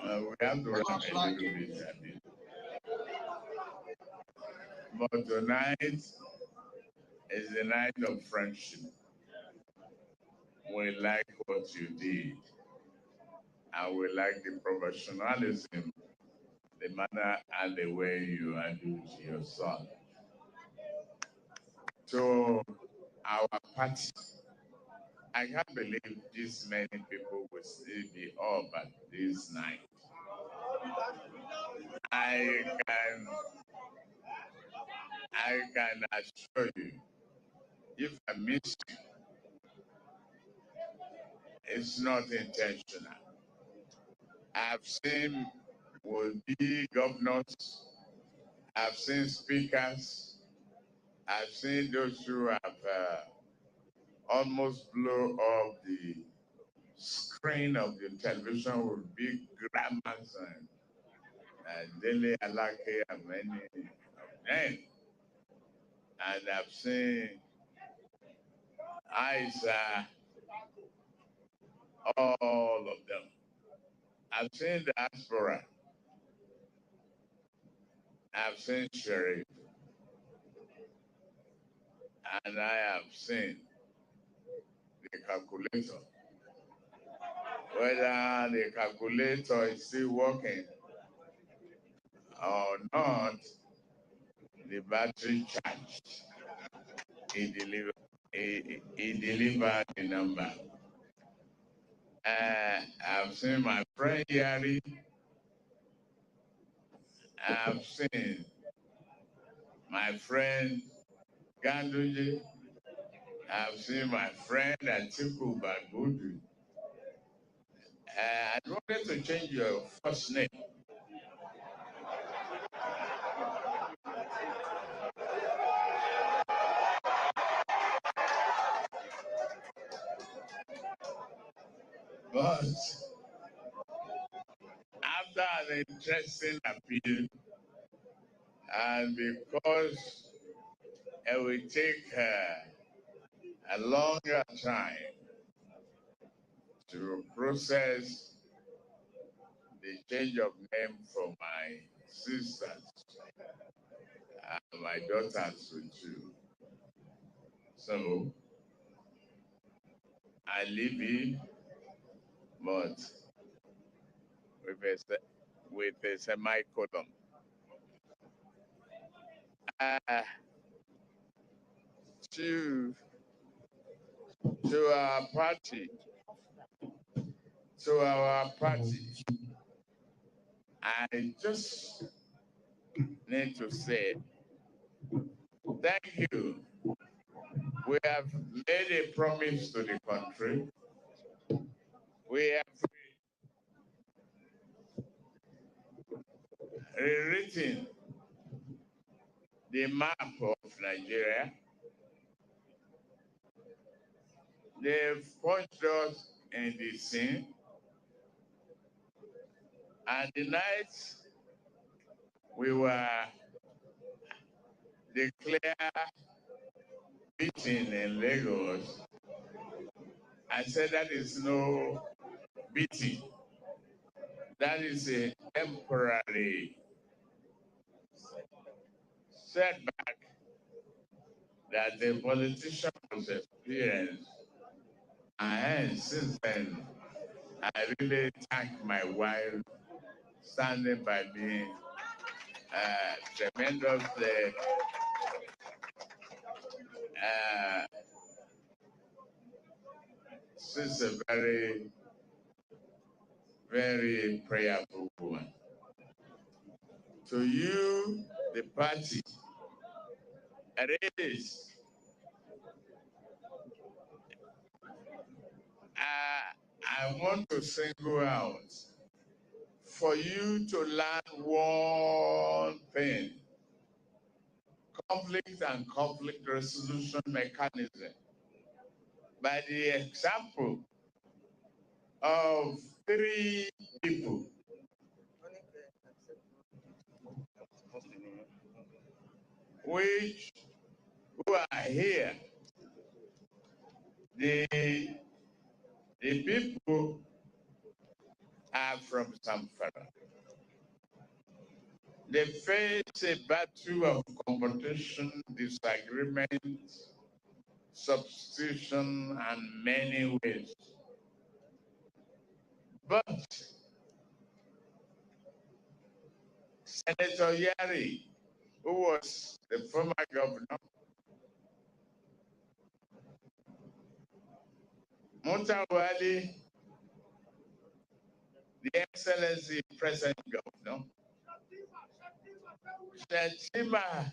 We have to run a little bit at it. But tonight is the night of friendship. We like what you did, and we like the professionalism, the manner and the way you handle your son. So our party, I can't believe this many people will still be up at this night. I can assure you, if I miss you, it's not intentional. I've seen would-be governors, I've seen speakers, I've seen those who have almost blow up the screen of the television with big grammars and Dele Alake and many of them. And I've seen Isa, all of them. I've seen diaspora. I've seen Sherry. And I have seen the calculator. Whether the calculator is still working or not, the battery charged. He delivered the number. I've seen my friend Yari. I've seen my friend Ganduji. I've seen my friend Atiku Bagudu. I wanted to change your first name. But after an interesting appeal, and because it will take a longer time to process the change of name for my sisters and my daughters too. So I leave it, but with a semicolon. To our party, I just need to say thank you. We have made a promise to the country. We have rewritten the map of Nigeria. They've punched us in the scene. And the night we were declared beating in Lagos, I said that is no beating. That is a temporary setback that the politician was experienced. And since then, I really thank my wife standing by me tremendously. She's a very, very prayerful woman. To you, the party, it is. I want to single out for you to learn one thing: conflict and conflict resolution mechanism. By the example of three people who are here, the people are from Zamfara. They face a battle of competition, disagreement, substitution, and many ways. But Senator Yari, who was the former governor, Mutawali, the Excellency present governor, Shetima,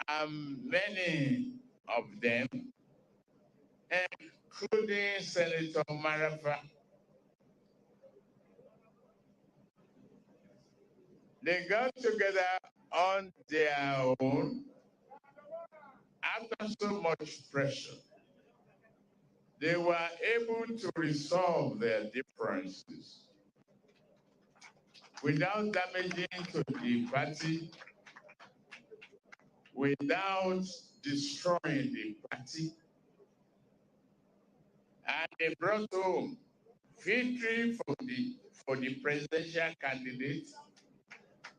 and many of them, including Senator Marafa, they got together on their own after so much pressure. They were able to resolve their differences without damaging to the party, without destroying the party. And they brought home victory for the presidential candidate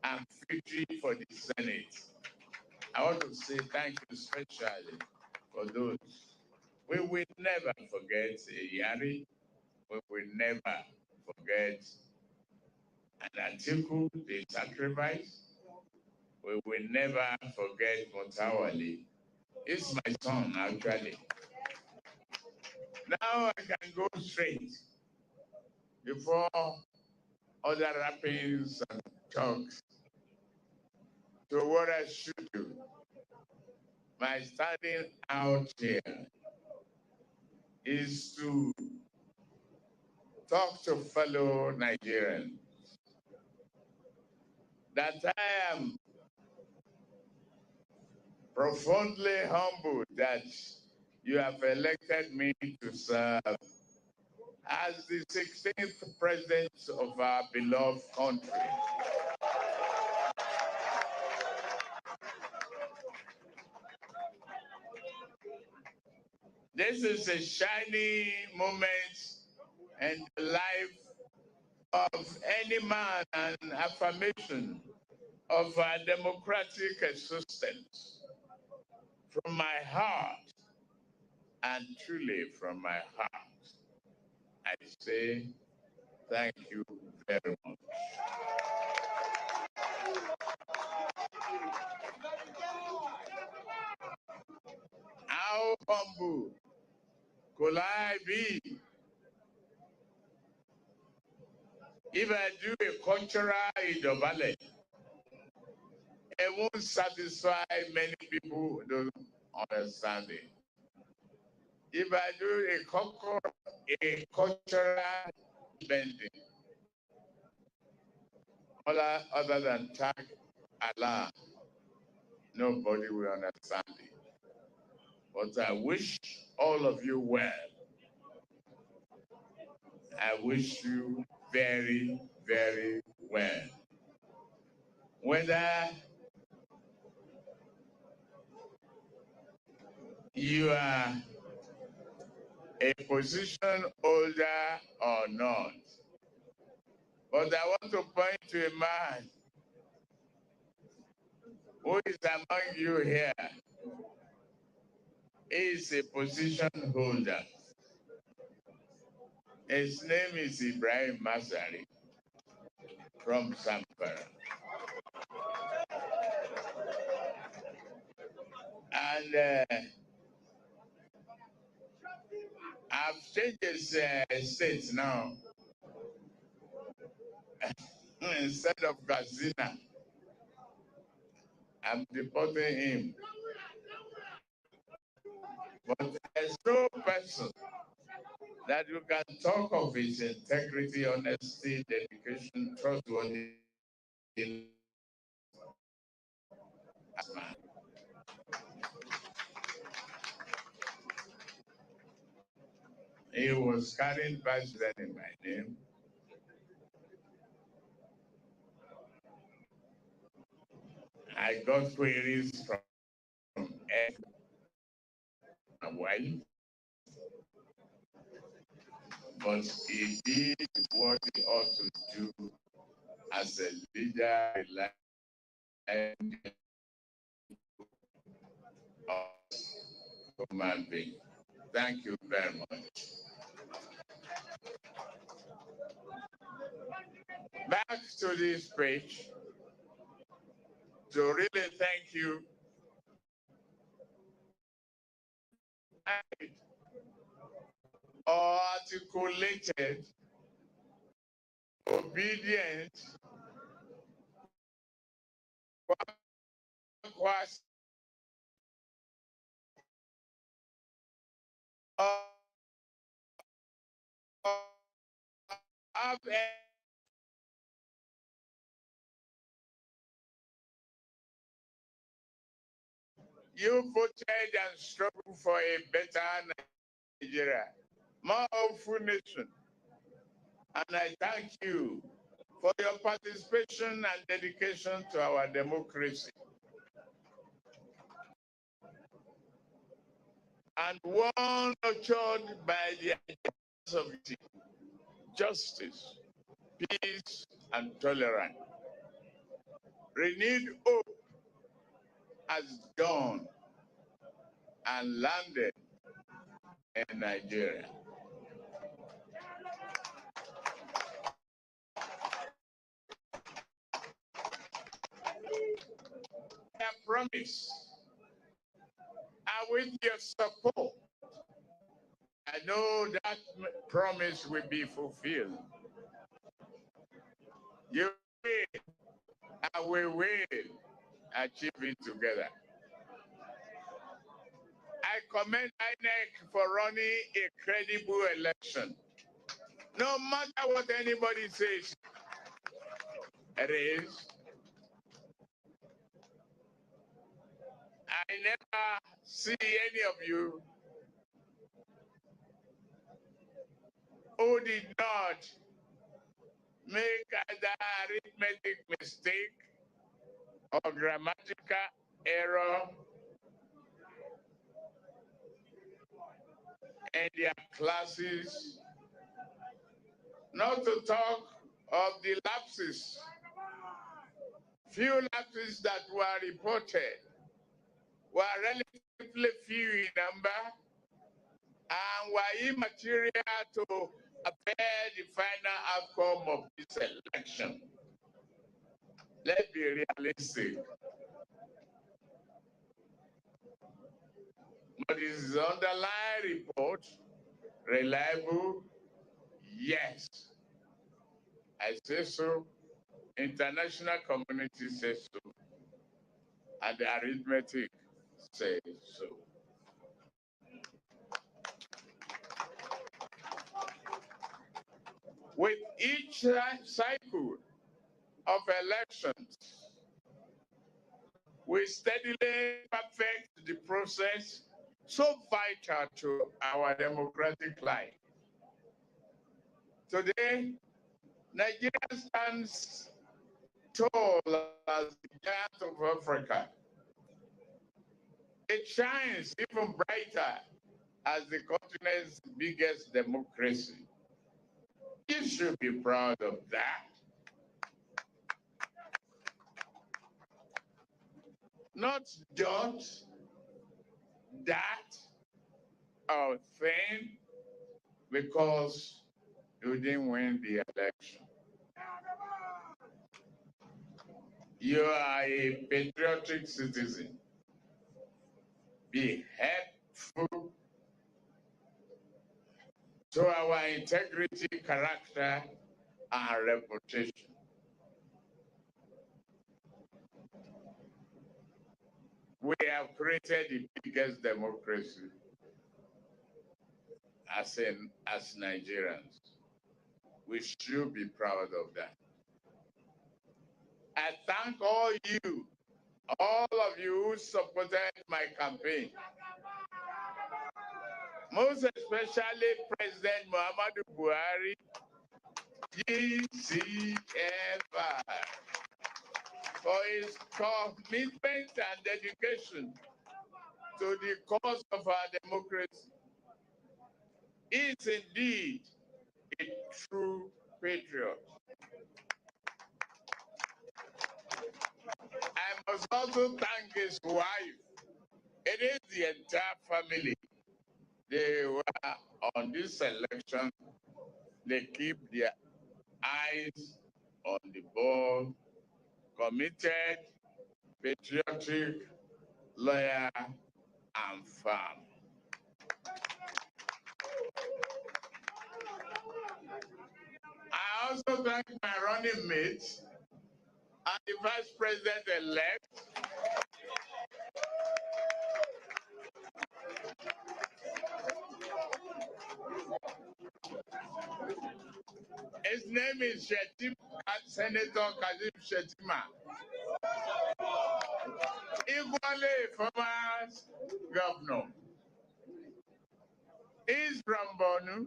and victory for the Senate. I want to say thank you especially for those. We will never forget Yari. We will never forget an Atiku, the sacrifice. We will never forget Mutawali. It's my son, actually. Now I can go straight before other wrappings and talks to what I should do. My starting out here is to talk to fellow Nigerians that I am profoundly humbled that you have elected me to serve as the 16th president of our beloved country. This is a shining moment in the life of any man and affirmation of our democratic existence. From my heart, and truly from my heart, I say thank you very much. How humble could I be if I do a cultural idobale? It won't satisfy many people who don't understand it. If I do a cultural bending, other than tag Allah, nobody will understand it. But I wish all of you well. I wish you very, very well. Whether you are a position holder or not. But I want to point to a man who is among you here. He is a position holder. His name is Ibrahim Masari from Zamfara. And I've changed his state now. Instead of Gazina, I'm deporting him. But there's no person that you can talk of his integrity, honesty, dedication, trustworthiness as man. He was carrying president in my name. I got queries from my wife, but he did what he ought to do as a leader, and human being. Thank you very much. Back to this speech to really thank you or articulated, obedient, you voted and struggled for a better Nigeria, more hopeful nation. And I thank you for your participation and dedication to our democracy. And one nurtured by the ideas of justice, peace, and tolerance. Renewed hope has dawned and landed in Nigeria. I promise, and with your support, I know that promise will be fulfilled. You will, and we will achieve it together. I commend INEC for running a credible election. No matter what anybody says, it is. I never see any of you who did not make either arithmetic mistake or grammatical error in their classes, not to talk of the lapses. Few lapses that were reported were relatively few in number and were immaterial to affect the final outcome of this election. Let's be realistic. But is the underlying report reliable? Yes. I say so. International community says so. And the arithmetic says so. With each cycle of elections, we steadily perfect the process so vital to our democratic life. Today, Nigeria stands tall as the giant of Africa. It shines even brighter as the continent's biggest democracy. You should be proud of that. Not just that or thing because you didn't win the election. You are a patriotic citizen. Be helpful to our integrity, character, and reputation. We have created the biggest democracy as Nigerians. We should be proud of that. I thank all of you who supported my campaign. Most especially President Muhammadu Buhari, GCFR, for his commitment and dedication to the cause of our democracy. It's indeed true patriot. I must also thank his wife. It is the entire family. They were on this election. They keep their eyes on the ball, committed, patriotic, loyal, and firm. I also thank my running mates and the Vice President-elect, his name is Senator Kazim Shettima, equally a former governor. He's from Bonu,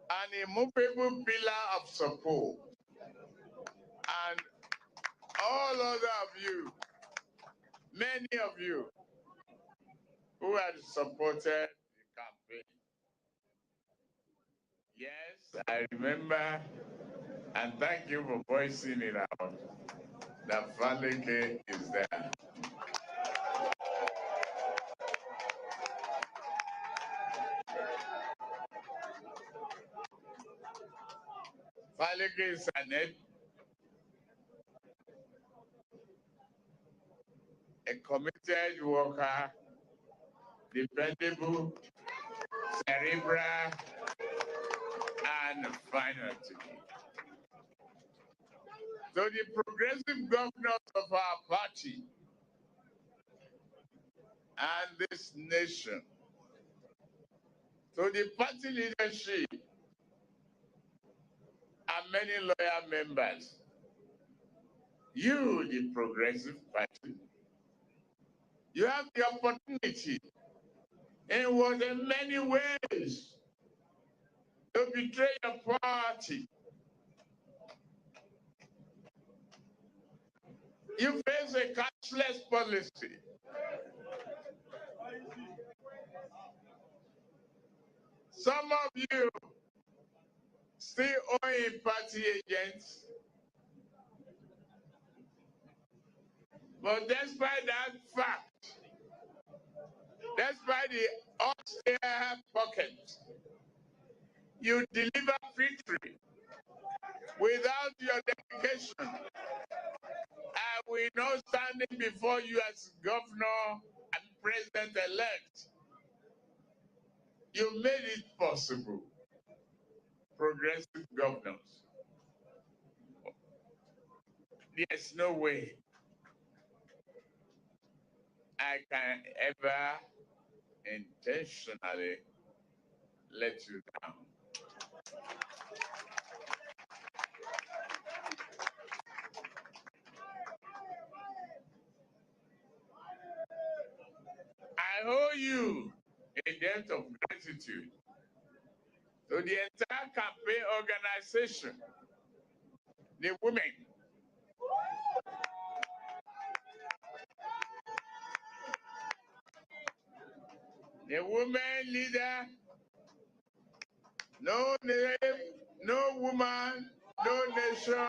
an immovable pillar of support. And all other of you, many of you who had supported the campaign. Yes, I remember, and thank you for voicing it out, that Faleke is there. Faleke is a committed worker, dependable, cerebral, and financial. So the progressive governors of our party and this nation, so the party leadership and many loyal members, you, the progressive party, you have the opportunity in many ways to betray your party. You face a cashless policy. Some of you still owing party agents. But despite that fact, despite the austere pocket, you deliver victory without your dedication. I will not standing before you as governor and president-elect. You made it possible. Progressive governors. There's no way I can ever intentionally let you down. I owe you a debt of gratitude to the entire campaign organization, the women, the women leader, no name, no woman, no nation.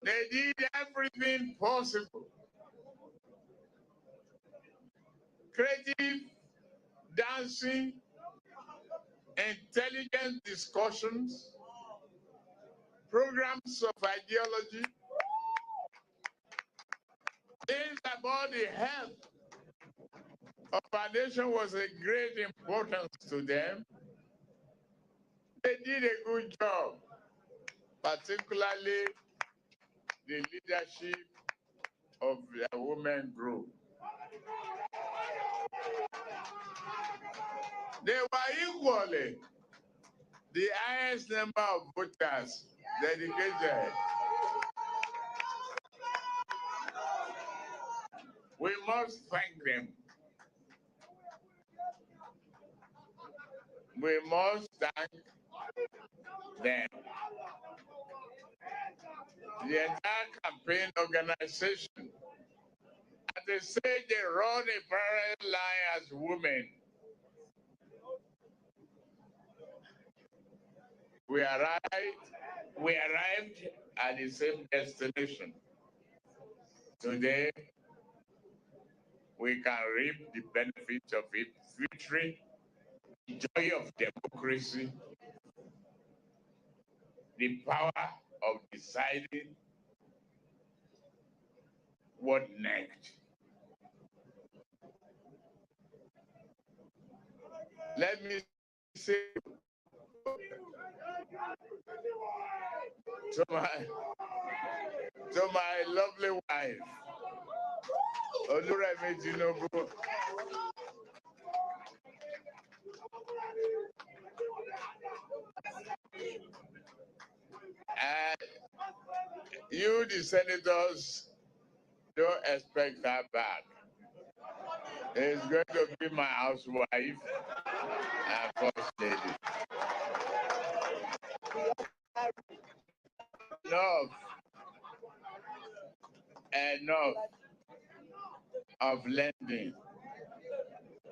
They did everything possible. Creative, dancing, intelligent discussions, programs of ideology, things about the health of our nation was a great importance to them. They did a good job, particularly the leadership of the women group. They were equally the highest number of voters dedicated. We must thank them. We must thank them. The entire campaign organization As they say, they run a parallel line as women. We arrived at the same destination. Today, we can reap the benefits of it, victory, the joy of democracy, the power of deciding what next. Let me say to my lovely wife, Olootu Tinubu, and you, the senators, don't expect her back. It's going to be my housewife and first lady. Enough of lending.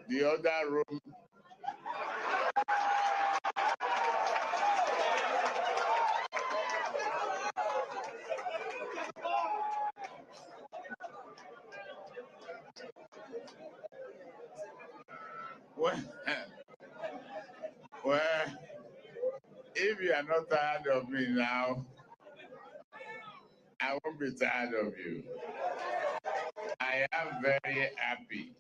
The other room. Well, if you are not tired of me now, I won't be tired of you. I am very happy.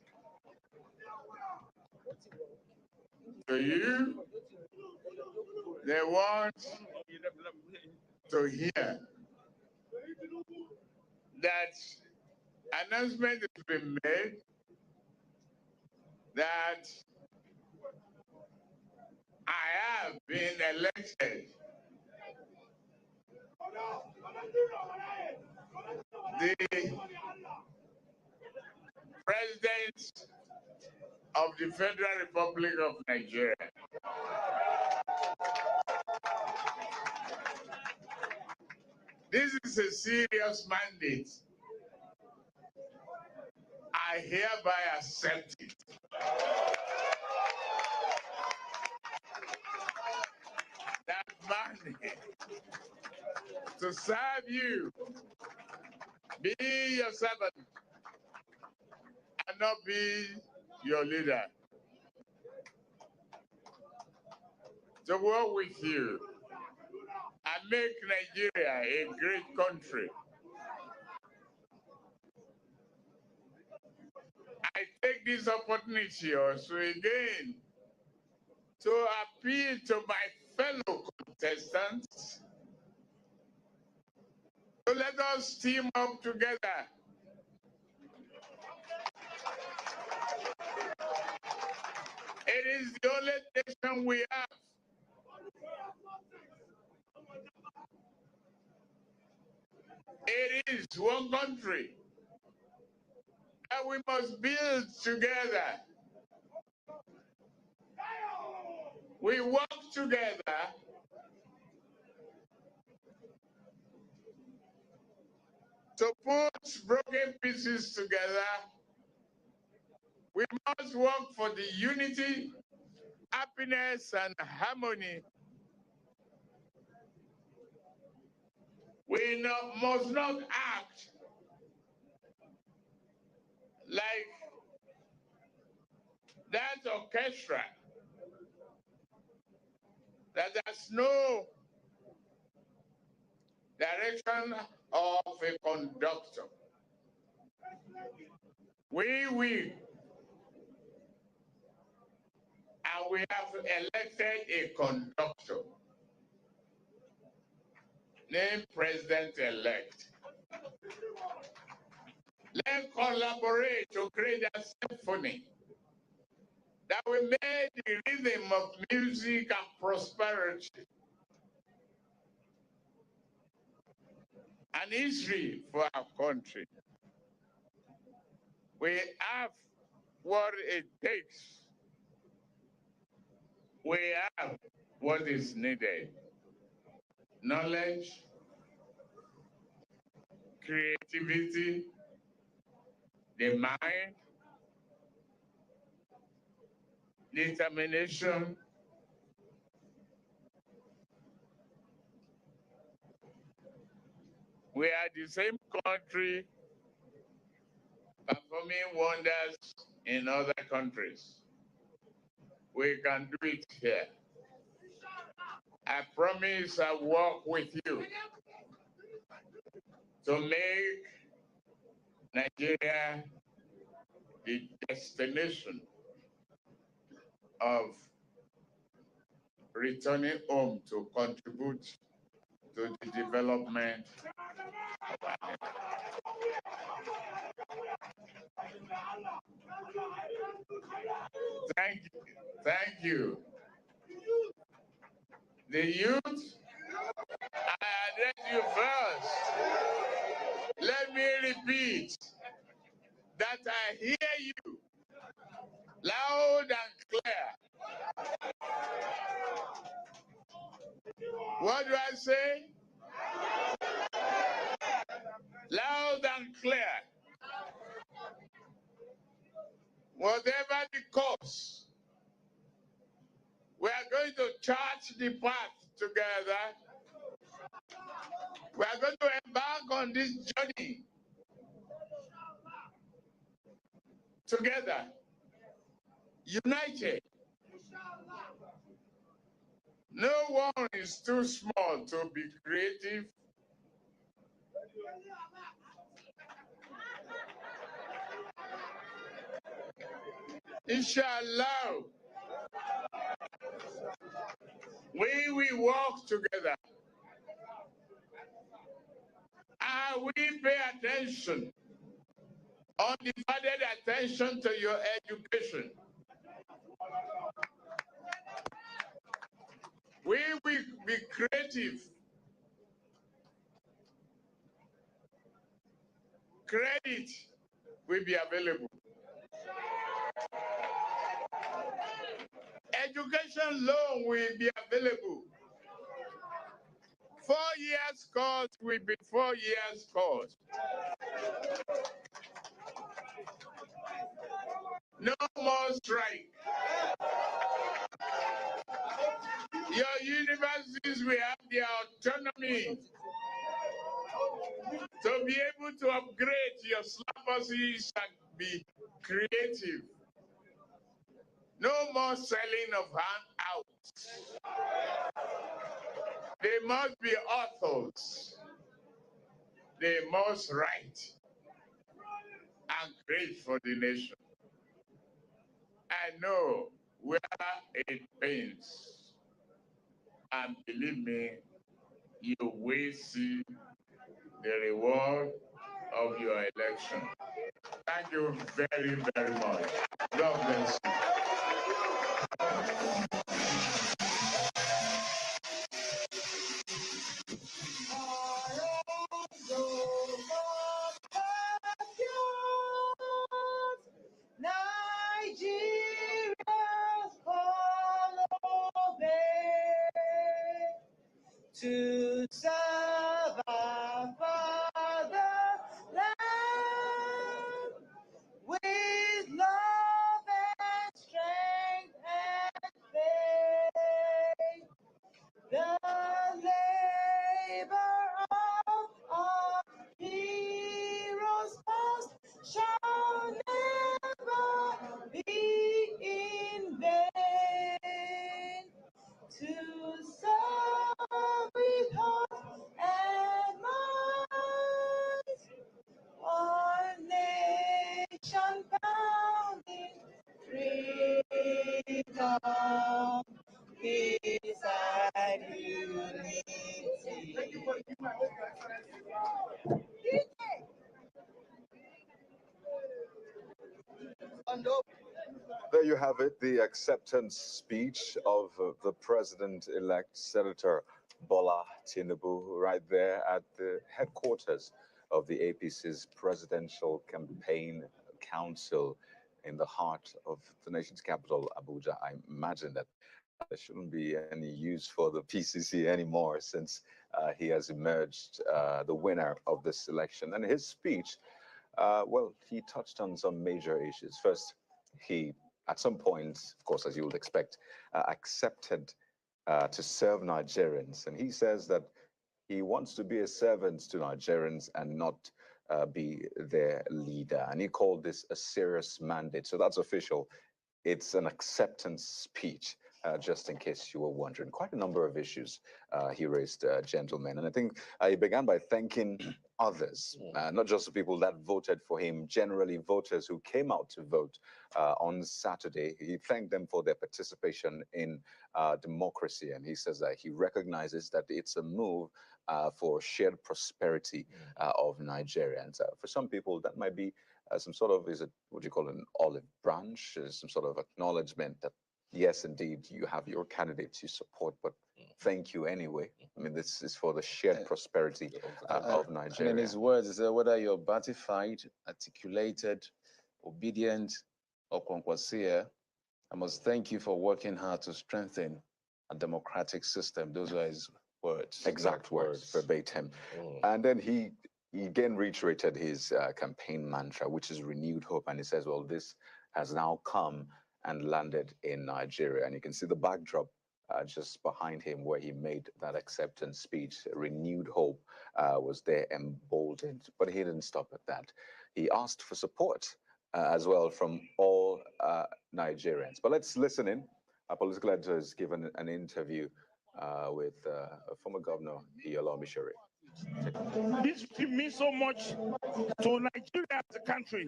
To you, they want to hear that announcement has been made that I have been elected the President of the Federal Republic of Nigeria. This is a serious mandate. I hereby accept it. That mandate to serve you, be your servant, and not be your leader. To work with you and make Nigeria a great country. I take this opportunity also again to appeal to my fellow contestants to let us team up together. It is the only nation we have. It is one country that we must build together. We work together to put broken pieces together. We must work for the unity, happiness, and harmony. We must not act like that orchestra that has no direction of a conductor. We will. And we have elected a conductor named President-elect. Let's collaborate to create a symphony that will make the rhythm of music and prosperity and history for our country. We have what it takes. We have what is needed. Knowledge, creativity, the mind, determination, we are the same country performing wonders in other countries. We can do it here. I promise I'll work with you to make Nigeria the destination of returning home to contribute to the development of our nation. Thank you. The youth, I address you first. Let me repeat that I hear you loud and clear. What do I say? Loud and clear. Whatever the cost, we are going to chart the path together. We are going to embark on this journey together, united. No one is too small to be creative. Inshallah, we will work together. And we pay attention, undivided attention to your education. We will be creative. Credit will be available. Education loan will be available. 4 years course will be 4 years course. No more strike. Your universities will have their autonomy to be able to upgrade your syllabuses and be creative. No more selling of handouts. They must be authors. They must write and create for the nation. I know where it pains. And believe me, you will see the reward of your election. Thank you very, very much. God bless you. Nigeria's to serve our fatherland with love and strength and faith. The labor of our heroes past shall never be in vain. To serve with heart and mind, one nation founding freedom, peace and unity. There you have it, the acceptance speech of the president-elect Senator Bola Tinubu, right there at the headquarters of the APC's Presidential Campaign Council in the heart of the nation's capital, Abuja. I imagine that there shouldn't be any use for the PCC anymore since he has emerged the winner of this election. And his speech Well, he touched on some major issues. First, he, at some point, of course, as you would expect, accepted to serve Nigerians. And he says that he wants to be a servant to Nigerians and not be their leader. And he called this a serious mandate. So that's official. It's an acceptance speech, just in case you were wondering. Quite a number of issues he raised, gentlemen. And I think he began by thanking others, not just the people that voted for him, generally voters who came out to vote on Saturday. He thanked them for their participation in democracy. And he says that he recognizes that it's a move for shared prosperity of Nigerians. For some people, that might be some sort of, is it what you call an olive branch, some sort of acknowledgement that, yes, indeed, you have your candidates you support, but thank you anyway. I mean, this is for the shared prosperity of Nigeria. And in his words, he said, whether you're batified, articulated, obedient, or conqueror, I must thank you for working hard to strengthen a democratic system. Those are his words. Exact words, verbatim. And then he again reiterated his campaign mantra, which is renewed hope. And he says, well, this has now come and landed in Nigeria. And you can see the backdrop just behind him where he made that acceptance speech. Renewed hope was there emboldened. But he didn't stop at that. He asked for support as well from all Nigerians. But let's listen in. Our political editor has given an interview with former governor Olootu. This means so much to Nigeria as a country,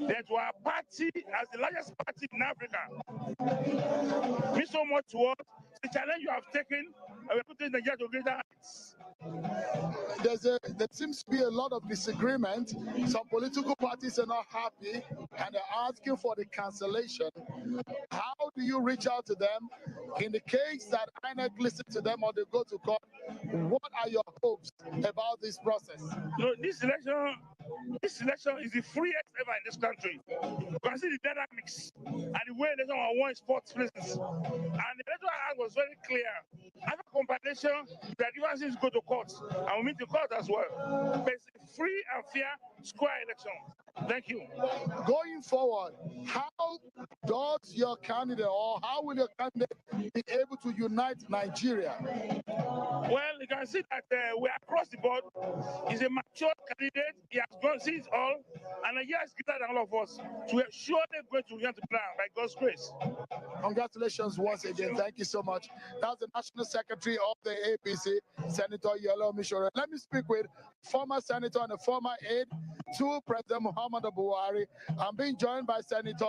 that our party, as the largest party in Africa, means so much to us. The challenge you have taken, and we're putting Nigeria to greater heights. There seems to be a lot of disagreement. Some political parties are not happy and they're asking for the cancellation. How do you reach out to them? In the case that INEC listen to them or they go to court, what are your hopes about this process? No, this election is the freest ever in this country. You can see the dynamics and the way election are won in sports places. And the electoral act was very clear. After compilation, the differences go to court, and we meet the court as well. But it's a free and fair, square election. Thank you. Going forward, how does your candidate, or how will your candidate be able to unite Nigeria? Well, you can see that we're across the board. He's a mature candidate. He has gone since all, and Nigeria is greater than all of us. So we're surely going to return to plan by God's grace. Congratulations once again. Thank you so much. That's the National Secretary of the APC, Senator Olootu. Let me speak with former Senator and a former aide to President Muhammadu Buhari. I'm being joined by Senator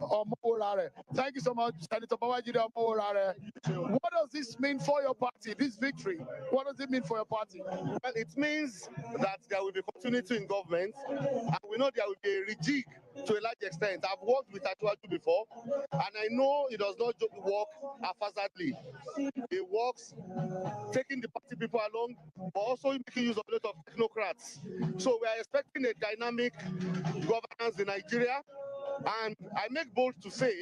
Omowolare. Thank you so much, Senator Babajide Omowolare. What does this mean for your party, this victory? What does it mean for your party? Well, it means that there will be continuity in government, and we know there will be a rejig to a large extent. I've worked with Atuaju before, and I know it does not work haphazardly. It works taking the party people along, but also making use of a lot of technocrats. So we are expecting a dynamic governance in Nigeria. And I make bold to say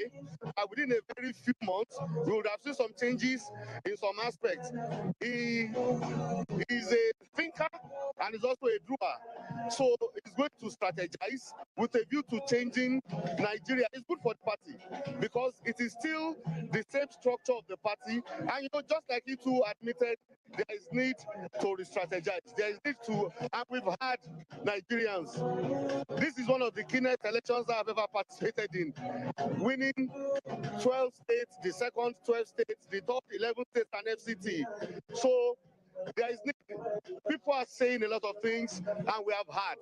that within a very few months, we would have seen some changes in some aspects. He is a thinker and is also a doer. So he's going to strategize with a view to changing Nigeria. It's good for the party because it is still the same structure of the party. And you know, just like you two admitted, there is need to re-strategize. There is need to, and we've had Nigerians. This is one of the keenest elections I've ever participated in. Winning 12 states, the second 12 states, the top 11 states and FCT. So there is need. People are saying a lot of things, and we have had.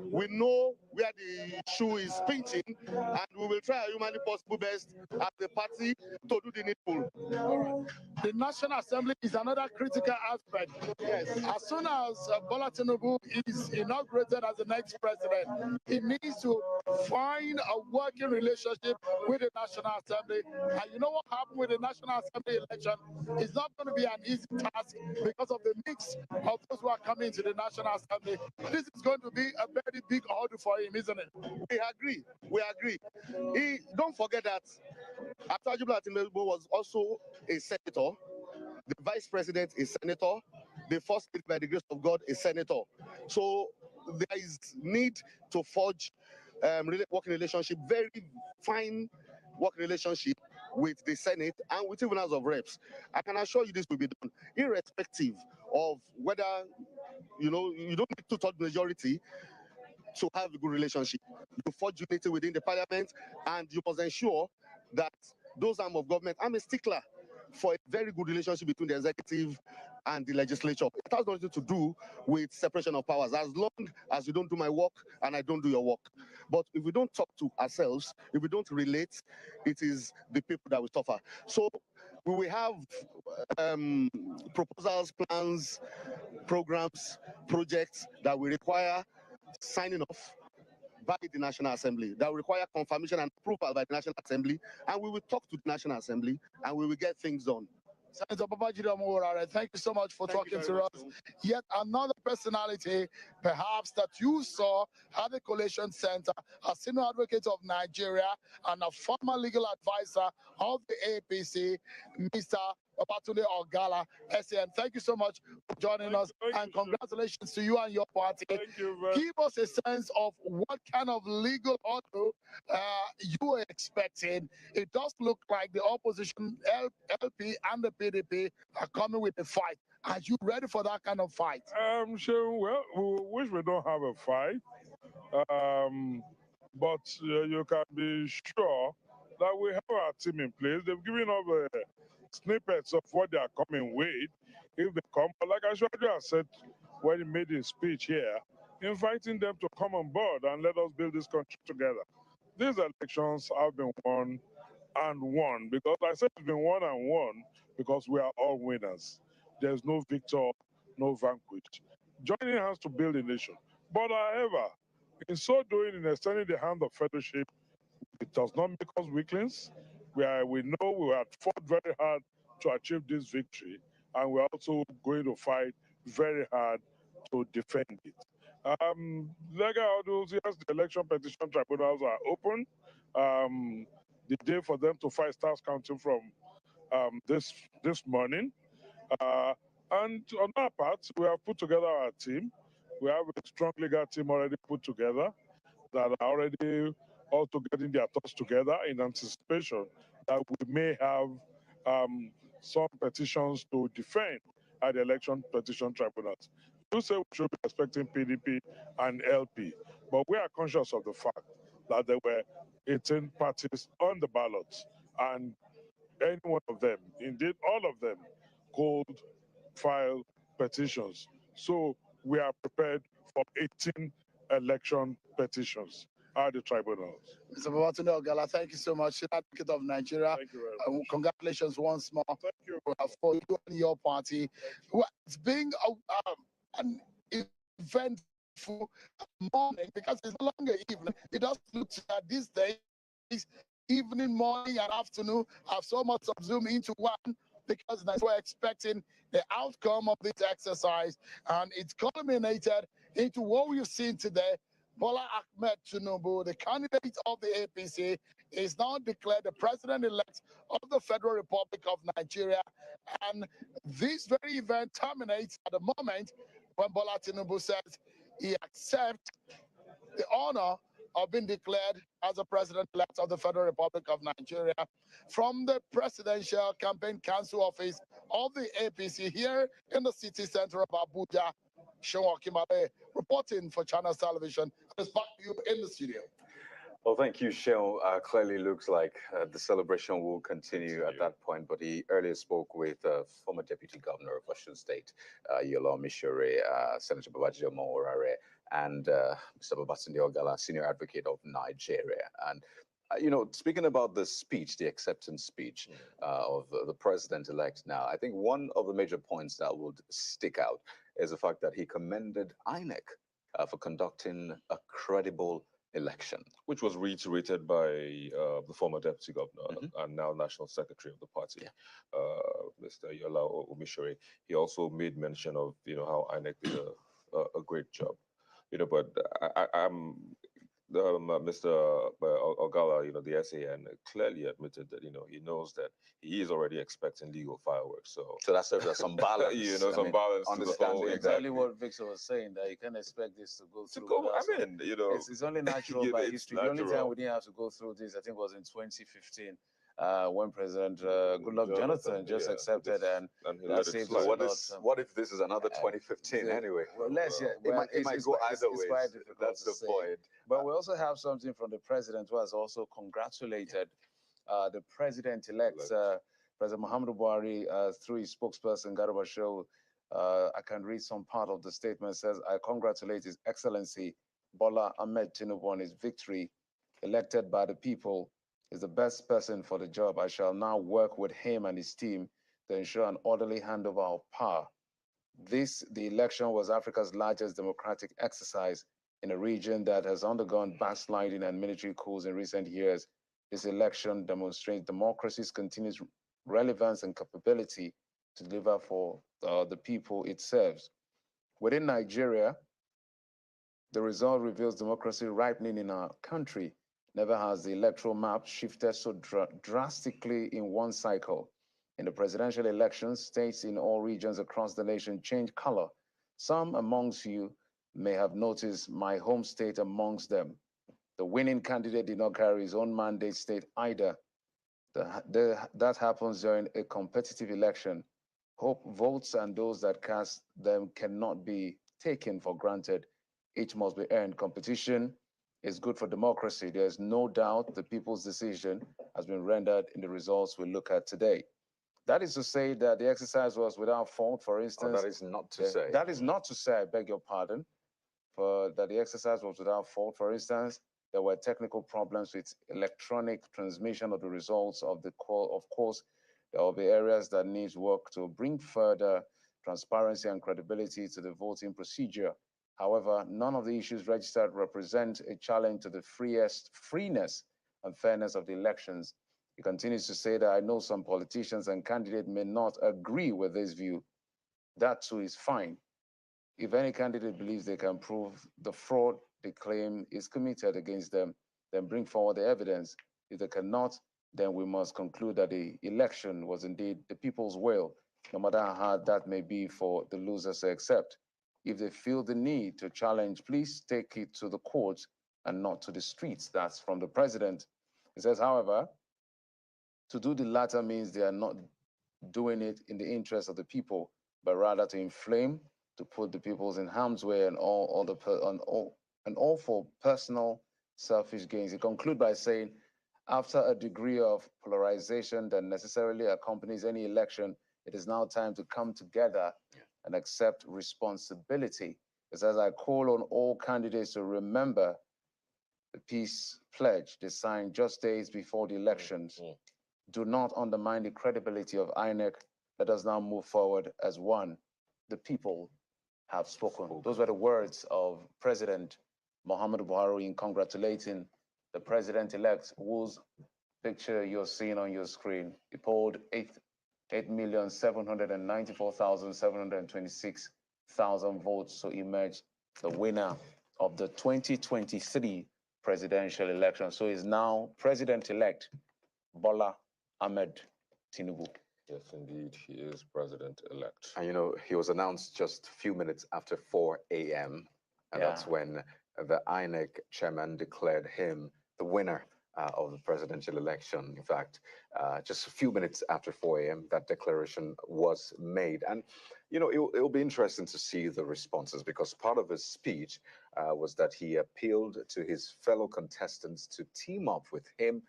We know where the shoe is pinching, and we will try our humanly possible best as the party to do the needful. The National Assembly is another critical aspect. Yes. As soon as Bola Tinubu is inaugurated as the next president, he needs to find a working relationship with the National Assembly. And you know what happened with the National Assembly election? It's not going to be an easy task because of the mix of those who are coming to the National Assembly. This is going to be a very big order for him, isn't it? We agree. We agree. Don't forget that Atuaju Tinubu was also a senator. The vice president is senator. The first lady, by the grace of God, is senator. So there is need to forge working relationship, very fine working relationship with the Senate and with even House of Reps. I can assure you this will be done, irrespective of whether, you don't need two-thirds majority to have a good relationship. You forge unity within the parliament, and you must ensure that those arms of government, I'm a stickler for a very good relationship between the executive and the legislature. It has nothing to do with separation of powers, as long as you don't do my work and I don't do your work. But if we don't talk to ourselves, if we don't relate, it is the people that will suffer. So we will have proposals, plans, programs, projects that will require signing off by the National Assembly, that will require confirmation and approval by the National Assembly, and we will talk to the National Assembly and we will get things done. Senator Babajide Omoworare, thank you so much for talking to us. Yet another personality, perhaps, that you saw at the Coalition Center, a senior advocate of Nigeria and a former legal advisor of the APC, Mr. Babatunde Ogala, SAN. Thank you so much for joining us, and congratulations to you and your party. Thank you very Give us a sense of what kind of legal order you are expecting. It does look like the opposition, LP and the PDP, are coming with a fight. Are you ready for that kind of fight? Sure. Well, we wish we don't have a fight, but you can be sure that we have our team in place. They've given us snippets of what they are coming with. If they come, but like Ashwaju has said when he made his speech here, inviting them to come on board and let us build this country together. These elections have been won and won, because I said it's been won and won because we are all winners. There's no victor, no vanquished. Joining hands to build a nation. But however, in so doing, in extending the hand of fellowship, it does not make us weaklings. We know we have fought very hard to achieve this victory, and we're also going to fight very hard to defend it. Legal orders, yes, the election petition tribunals are open. The day for them to fight starts counting from this morning. And on our part, we have put together our team. We have a strong legal team already put together that are already also getting their thoughts together in anticipation that we may have some petitions to defend at the election petition tribunals. You say we should be expecting PDP and LP, but we are conscious of the fact that there were 18 parties on the ballots, and any one of them, indeed all of them, could file petitions. So we are prepared for 18 election petitions at the tribunals. Mr. Babatunde Ogala, thank you so much. Advocate of Nigeria. Thank you very much. Congratulations once more. Thank you. For you and your party. Well, it's been an eventful morning, because it's no longer evening. It does look at these days, evening, morning, and afternoon have so much subsumed into one, because we're expecting the outcome of this exercise, and it's culminated into what we've seen today. Bola Ahmed Tinubu, the candidate of the APC, is now declared the president-elect of the Federal Republic of Nigeria. And this very event terminates at the moment when Bola Tinubu says he accepts the honor of being declared as the president-elect of the Federal Republic of Nigeria from the Presidential Campaign Council Office of the APC here in the city center of Abuja. Sean Kimale reporting for Channels Television. It's back to you in the studio. Well, thank you, Sean. Clearly looks like the celebration will continue at that point, but he earlier spoke with former Deputy Governor of Osun State, Yoruba, Senator Babajide Omoworare, and Mr. Babatunde Ogala, Senior Advocate of Nigeria. And speaking about the speech, the acceptance speech of the president-elect now, I think one of the major points that would stick out is the fact that he commended INEC for conducting a credible election. Which was reiterated by the former deputy governor and now national secretary of the party, Mr. Yola Omishore. He also made mention of how INEC did a great job. But Mr. Ogala, the SAN clearly admitted that, he knows that he is already expecting legal fireworks. So that's there's some balance. some balance to the whole. Exactly what Victor was saying, that you can't expect this to go through. It's only natural by history. The only time we didn't have to go through this, I think, was in 2015. When President Goodluck Jonathan just accepted and that saved us a lot. What if this is another 2015 anyway? Well, it might go either way. That's the point. But we also have something from the president, who has also congratulated the president-elect, President Muhammadu Buhari, through his spokesperson, Garba Shehu. I can read some part of the statement. It says, I congratulate His Excellency Bola Ahmed Tinubu on his victory. Elected by the people, is the best person for the job. I shall now work with him and his team to ensure an orderly handover of power. The election was Africa's largest democratic exercise in a region that has undergone backsliding and military coups in recent years. This election demonstrates democracy's continuous relevance and capability to deliver for the people it serves. Within Nigeria, the result reveals democracy ripening in our country. Never has the electoral map shifted so drastically in one cycle. In the presidential elections, states in all regions across the nation changed color. Some amongst you may have noticed my home state amongst them. The winning candidate did not carry his own mandate state either. That happens during a competitive election. Hope votes and those that cast them cannot be taken for granted. Each must be earned. Competition is good for democracy. There's no doubt the people's decision has been rendered in the results we look at today. That is to say that the exercise was without fault, for instance. That is not to say. That is not to say, I beg your pardon, that the exercise was without fault. For instance, there were technical problems with electronic transmission of the results of the call. Of course, there will be areas that need work to bring further transparency and credibility to the voting procedure. However, none of the issues registered represent a challenge to the freeness and fairness of the elections. He continues to say that I know some politicians and candidates may not agree with this view. That too is fine. If any candidate believes they can prove the fraud they claim is committed against them, then bring forward the evidence. If they cannot, then we must conclude that the election was indeed the people's will, no matter how hard that may be for the losers to accept. If they feel the need to challenge, please take it to the courts and not to the streets. That's from the president. He says, however, to do the latter means they are not doing it in the interest of the people, but rather to inflame, to put the peoples in harm's way and all for personal selfish gains. He concludes by saying, after a degree of polarization that necessarily accompanies any election, it is now time to come together and accept responsibility. It says, I call on all candidates to remember the peace pledge they signed just days before the elections. Do not undermine the credibility of INEC. Let us now move forward as one. The people have spoken. Those were the words of President Muhammadu Buhari in congratulating the president-elect, whose picture you're seeing on your screen. He polled 8,794,726 votes to emerge the winner of the 2023 presidential election. So he's now president-elect Bola Ahmed Tinubu. Yes, indeed, he is president-elect. And he was announced just a few minutes after 4 a.m. And that's when the INEC chairman declared him the winner of the presidential election. In fact, just a few minutes after 4 a.m., that declaration was made. And, it'll be interesting to see the responses, because part of his speech was that he appealed to his fellow contestants to team up with him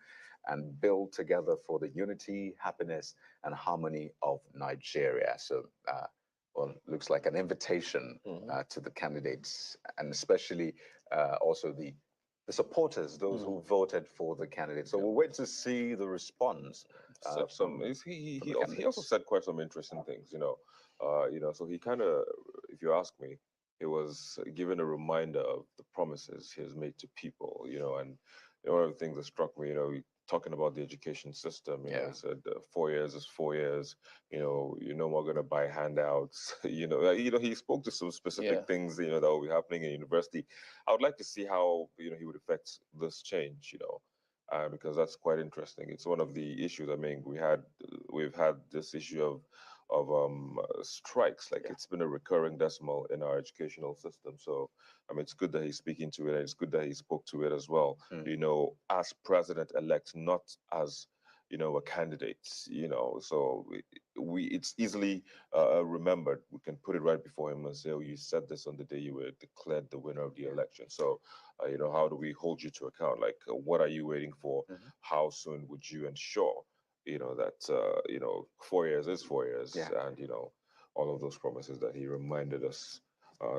and build together for the unity, happiness, and harmony of Nigeria. So, looks like an invitation to the candidates, and especially also the supporters, those who voted for the candidates. So we'll wait to see the response. He also said quite some interesting things, so he kind of, if you ask me, it was giving a reminder of the promises he has made to people, and one of the things that struck me, talking about the education system. He said 4 years is 4 years. You're no more going to buy handouts. He spoke to some specific things, that will be happening in university. I would like to see how, he would affect this change, because that's quite interesting. It's one of the issues. I mean, we've had this issue of strikes. Like it's been a recurring decimal in our educational system. So I mean, it's good that he's speaking to it, and it's good that he spoke to it as well. As president-elect, not as a candidate. So it's easily remembered. We can put it right before him and say, "Oh, you said this on the day you were declared the winner of the election." So, how do we hold you to account? Like, what are you waiting for? How soon would you ensure, that 4 years is 4 years, and all of those promises that he reminded us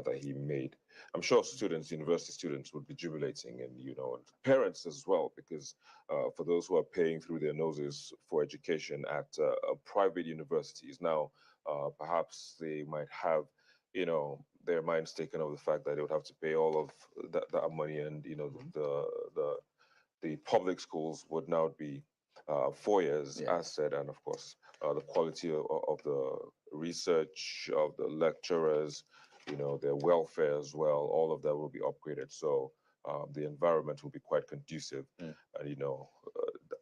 that he made. I'm sure students, university students, would be jubilating, and and parents as well, because for those who are paying through their noses for education at private universities now, perhaps they might have, their minds taken of the fact that they would have to pay all of that money, and the public schools would now be 4 years, as said, and of course, the quality of the research, of the lecturers, their welfare as well, all of that will be upgraded. So the environment will be quite conducive, and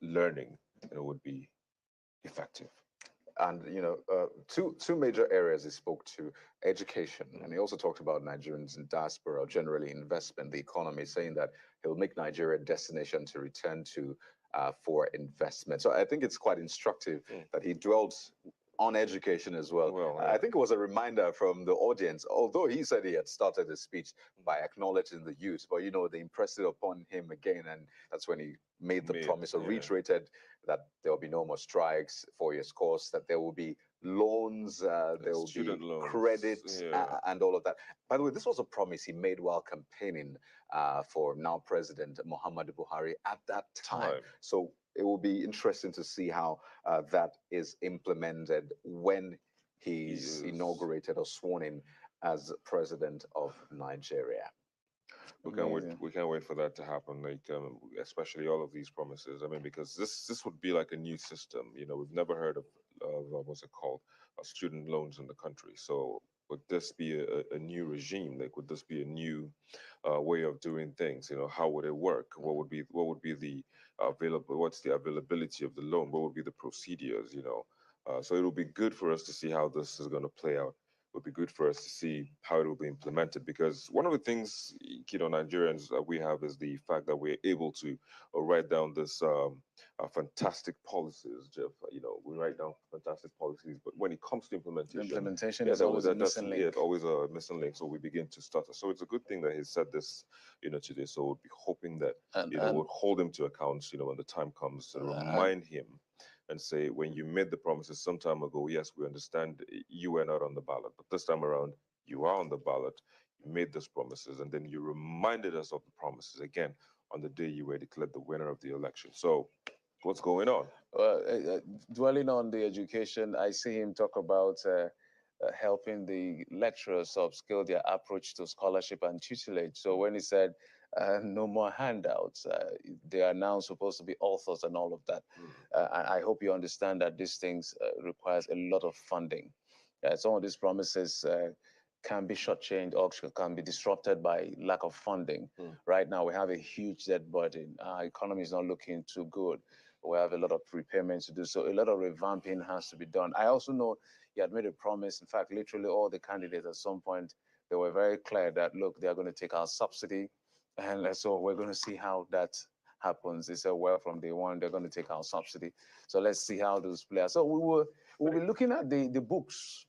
learning, would be effective. And two major areas he spoke to: education, and he also talked about Nigerians in diaspora, generally investment, the economy, saying that he'll make Nigeria a destination to return to for investment. So I think it's quite instructive that he dwelled on education as well. I think it was a reminder from the audience, although he said he had started his speech by acknowledging the youth, but they impressed it upon him again, and that's when he made the promise or reiterated that there will be no more strikes, 4 years course, that there will be loans, there will be credit, and all of that. By the way, this was a promise he made while campaigning for now President Muhammadu Buhari at that time. So it will be interesting to see how that is implemented when he's inaugurated or sworn in as president of Nigeria. We can't wait for that to happen. Like, especially all of these promises. I mean, because this would be like a new system. We've never heard of what's it called, student loans in the country. So would this be a new regime? Like, would this be a new way of doing things? How would it work? What would be the what's the availability of the loan? What would be the procedures? So it will be good for us to see how this is going to play out. It would be good for us to see how it will be implemented, because one of the things, Nigerians, we have is the fact that we're able to write down this fantastic policies, Jeff. We write down fantastic policies, but when it comes to implementation, is always a missing link. Yeah, always a missing link. So we begin to stutter. So it's a good thing that he said this, today. So we'll be hoping that we'll hold him to account, when the time comes, to remind him and say, when you made the promises some time ago, yes, we understand you were not on the ballot, but this time around, you are on the ballot. You made those promises, and then you reminded us of the promises again on the day you were declared the winner of the election. So what's going on? Dwelling on the education, I see him talk about helping the lecturers upskill their approach to scholarship and tutelage. So when he said no more handouts, they are now supposed to be authors and all of that. And I hope you understand that these things requires a lot of funding. Some of these promises can be shortchanged or can be disrupted by lack of funding. Right now, we have a huge debt burden. Our economy is not looking too good. We have a lot of prepayments to do. So a lot of revamping has to be done. I also know he had made a promise. In fact, literally all the candidates at some point, they were very clear that, look, they're going to take our subsidy. And so we're going to see how that happens. They said, well, from day one, they're going to take our subsidy. So let's see how those play out. So we'll be looking at the books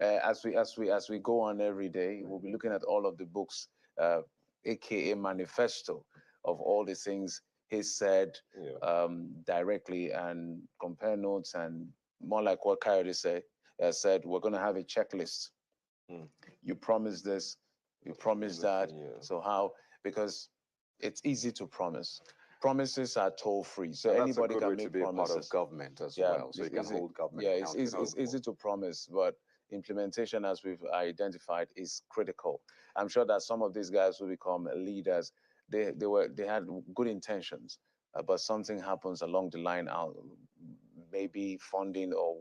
as we go on every day. We'll be looking at all of the books, aka manifesto of all the things he said directly, and compare notes, and more like what Coyote said, we're going to have a checklist. You promised this, you promised that. So how? Because it's easy to promise. Promises are toll-free, so anybody can make promises. Part of government as well, so you can hold government accountable. It's easy to promise, but implementation, as we've identified, is critical. I'm sure that some of these guys will become leaders. They had good intentions, but something happens along the line, maybe funding or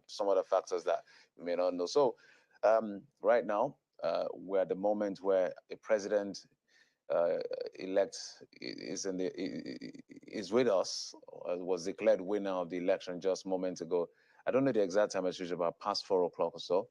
some other factors that we may not know. So right now, we're at the moment where a president elect is with us, was declared winner of the election just moments ago. I don't know the exact time, it's about past 4 o'clock or so.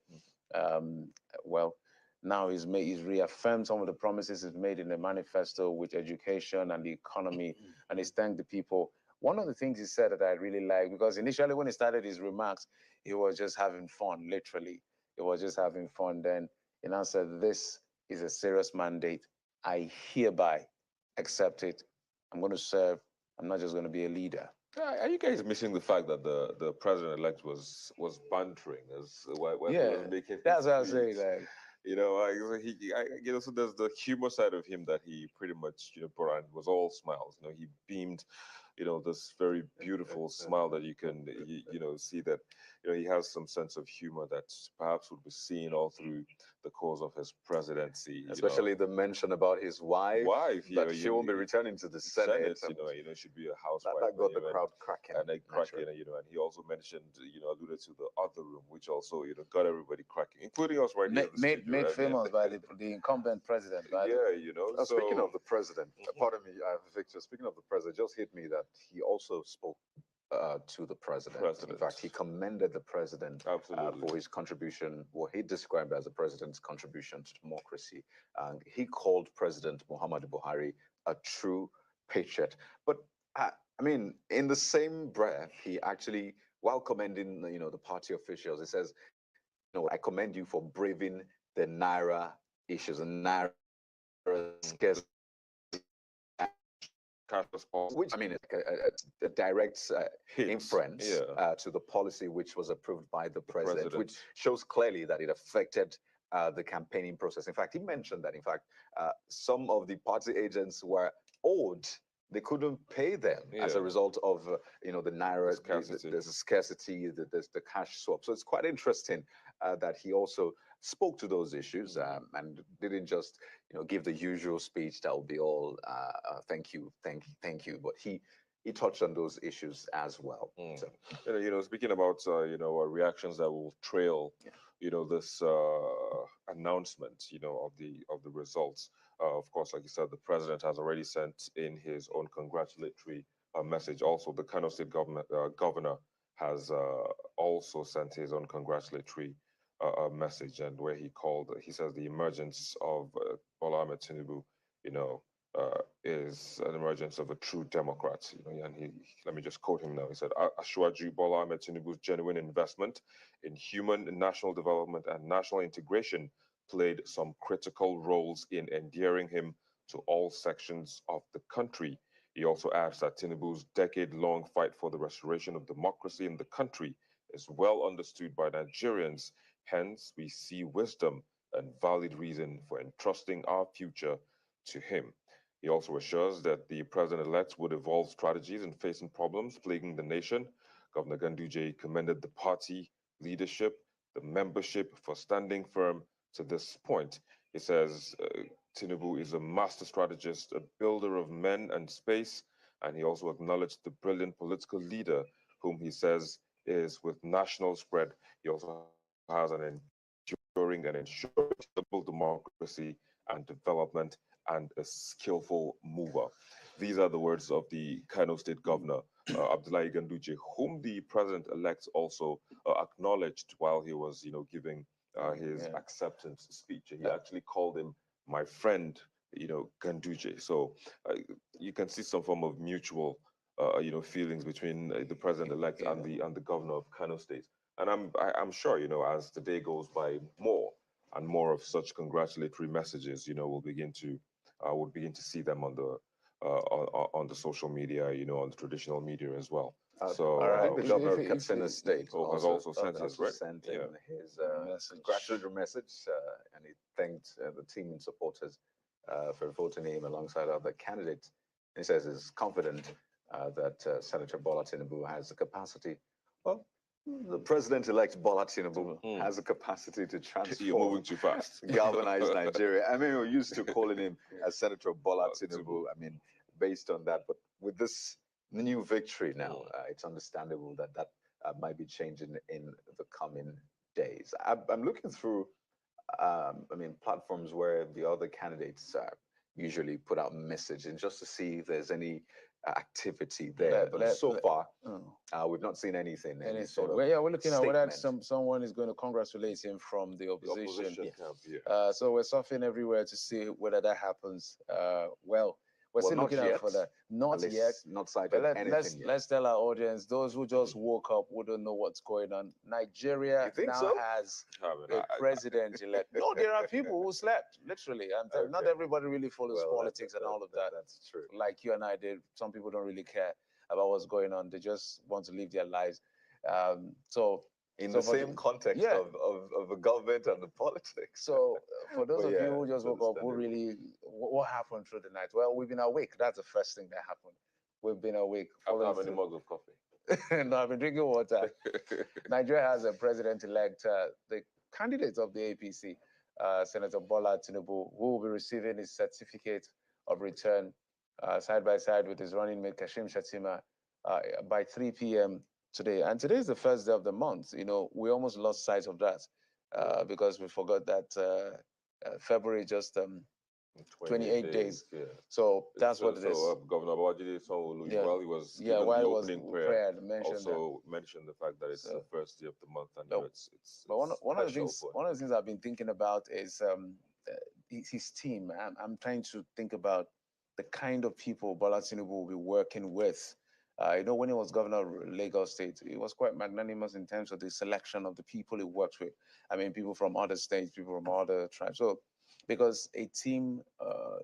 Well, now he's reaffirmed some of the promises he's made in the manifesto with education and the economy, and he's thanked the people. One of the things he said that I really like, because initially when he started his remarks, he was just having fun, literally. He was just having fun. Then he now said, this is a serious mandate. I hereby accept it. I'm going to serve. I'm not just going to be a leader. Are you guys missing the fact that the president-elect was bantering as while he was making that's what I his say. speech? Like, You know, so there's the humor side of him that he pretty much, brought on. It was all smiles. He beamed, this very beautiful smile that you can, see that, he has some sense of humor that perhaps would be seen all through the course of his presidency. Especially the mention about his wife, that she won't be returning to the Senate. Should be a housewife. That got the crowd cracking. And and he also mentioned, alluded to the other room, which also, got everybody cracking, including us right here. Made famous by the incumbent president. Speaking of the president, pardon me, Victor, speaking of the president, just hit me that he also spoke to the president. In fact, he commended the president for his contribution, what he described as the president's contribution to democracy. He called President Muhammadu Buhari a true patriot. But I mean, in the same breath, he actually, while commending the party officials, he says, I commend you for braving the Naira issues and Naira scarcity. Which, I mean, is a direct inference to the policy which was approved by the president, which shows clearly that it affected the campaigning process. In fact, he mentioned that, some of the party agents were owed. They couldn't pay them as a result of, the Naira scarcity, there's a scarcity, there's the cash swap. So it's quite interesting that he also spoke to those issues and didn't just, give the usual speech that will be all thank you. But he touched on those issues as well. So. Speaking about reactions that will trail, this announcement, of the results. Of course, like you said, the president has already sent in his own congratulatory message. Also, the Kano State governor has also sent his own congratulatory message, and where he says the emergence of Bola Tinubu, is an emergence of a true Democrat. And let me just quote him now. He said, "Ashwaju Bola Tinubu's genuine investment in human and national development and national integration played some critical roles in endearing him to all sections of the country." He also adds that Tinubu's decade-long fight for the restoration of democracy in the country is well understood by Nigerians. Hence, we see wisdom and valid reason for entrusting our future to him. He also assures that the president-elect would evolve strategies in facing problems plaguing the nation. Governor Ganduje commended the party leadership, the membership for standing firm to this point. He says Tinubu is a master strategist, a builder of men and space, and he also acknowledged the brilliant political leader whom he says is with national spread. He also has an enduring and ensuring democracy and development and a skillful mover. These are the words of the Kano State Governor, Abdullahi Ganduje, whom the president-elect also acknowledged while he was, giving his acceptance speech. He actually called him my friend, Ganduje. So you can see some form of mutual, feelings between the president-elect and the governor of Kano State. And I'm sure, as the day goes by, more and more of such congratulatory messages, we'll begin to see them on the social media, on the traditional media as well. So I think the governor of Katsina State has also sent his congratulatory message, and he thanked the team and supporters for voting him alongside other candidates. He says he's confident that Senator Bola Tinubu has the capacity. Well, the president-elect Bola Tinubu has the capacity to transform. You're moving too fast. Galvanize Nigeria. I mean, we're used to calling him Senator Bola Tinubu. I mean, based on that. But with this new victory now, it's understandable that that might be changing in the coming days. I'm looking through, I mean, platforms where the other candidates usually put out messaging just to see if there's any activity there. But so far, we've not seen anything. Any sort of well, yeah, we're looking at whether statement. someone is going to congratulate him from the opposition. Yeah. So we're surfing everywhere to see whether that happens. Well, we're still looking out for that. Not yet. Not cited anything yet. Let's tell our audience, those who just woke up, who don't know what's going on. Nigeria now has a president-elect. No, there are people who slept, literally. And not everybody really follows politics and all of that. That's true. Like you and I did. Some people don't really care about what's going on. They just want to live their lives. In the same context of the government and the politics. So for those of you who just woke up, who really, what happened through the night? Well, we've been awake. That's the first thing that happened. We've been awake. How many mugs of coffee? No, I've been drinking water. Nigeria has a president-elect, the candidate of the APC, Senator Bola Tinubu, who will be receiving his certificate of return side by side with his running mate Kashim Shettima by 3 p.m. today. And today is the first day of the month. You know, we almost lost sight of that because we forgot that February just 28 days. Yeah. So that's what it is. Governor Babajide Sanwo-Olu, while he was giving the opening prayer, also mentioned the fact that it's the first day of the month, and it's but one of the things I've been thinking about is his team. I'm trying to think about the kind of people Bola Tinubu will be working with. You know, when he was governor of Lagos State, he was quite magnanimous in terms of the selection of the people he worked with. I mean, people from other states, people from other tribes. So, because a team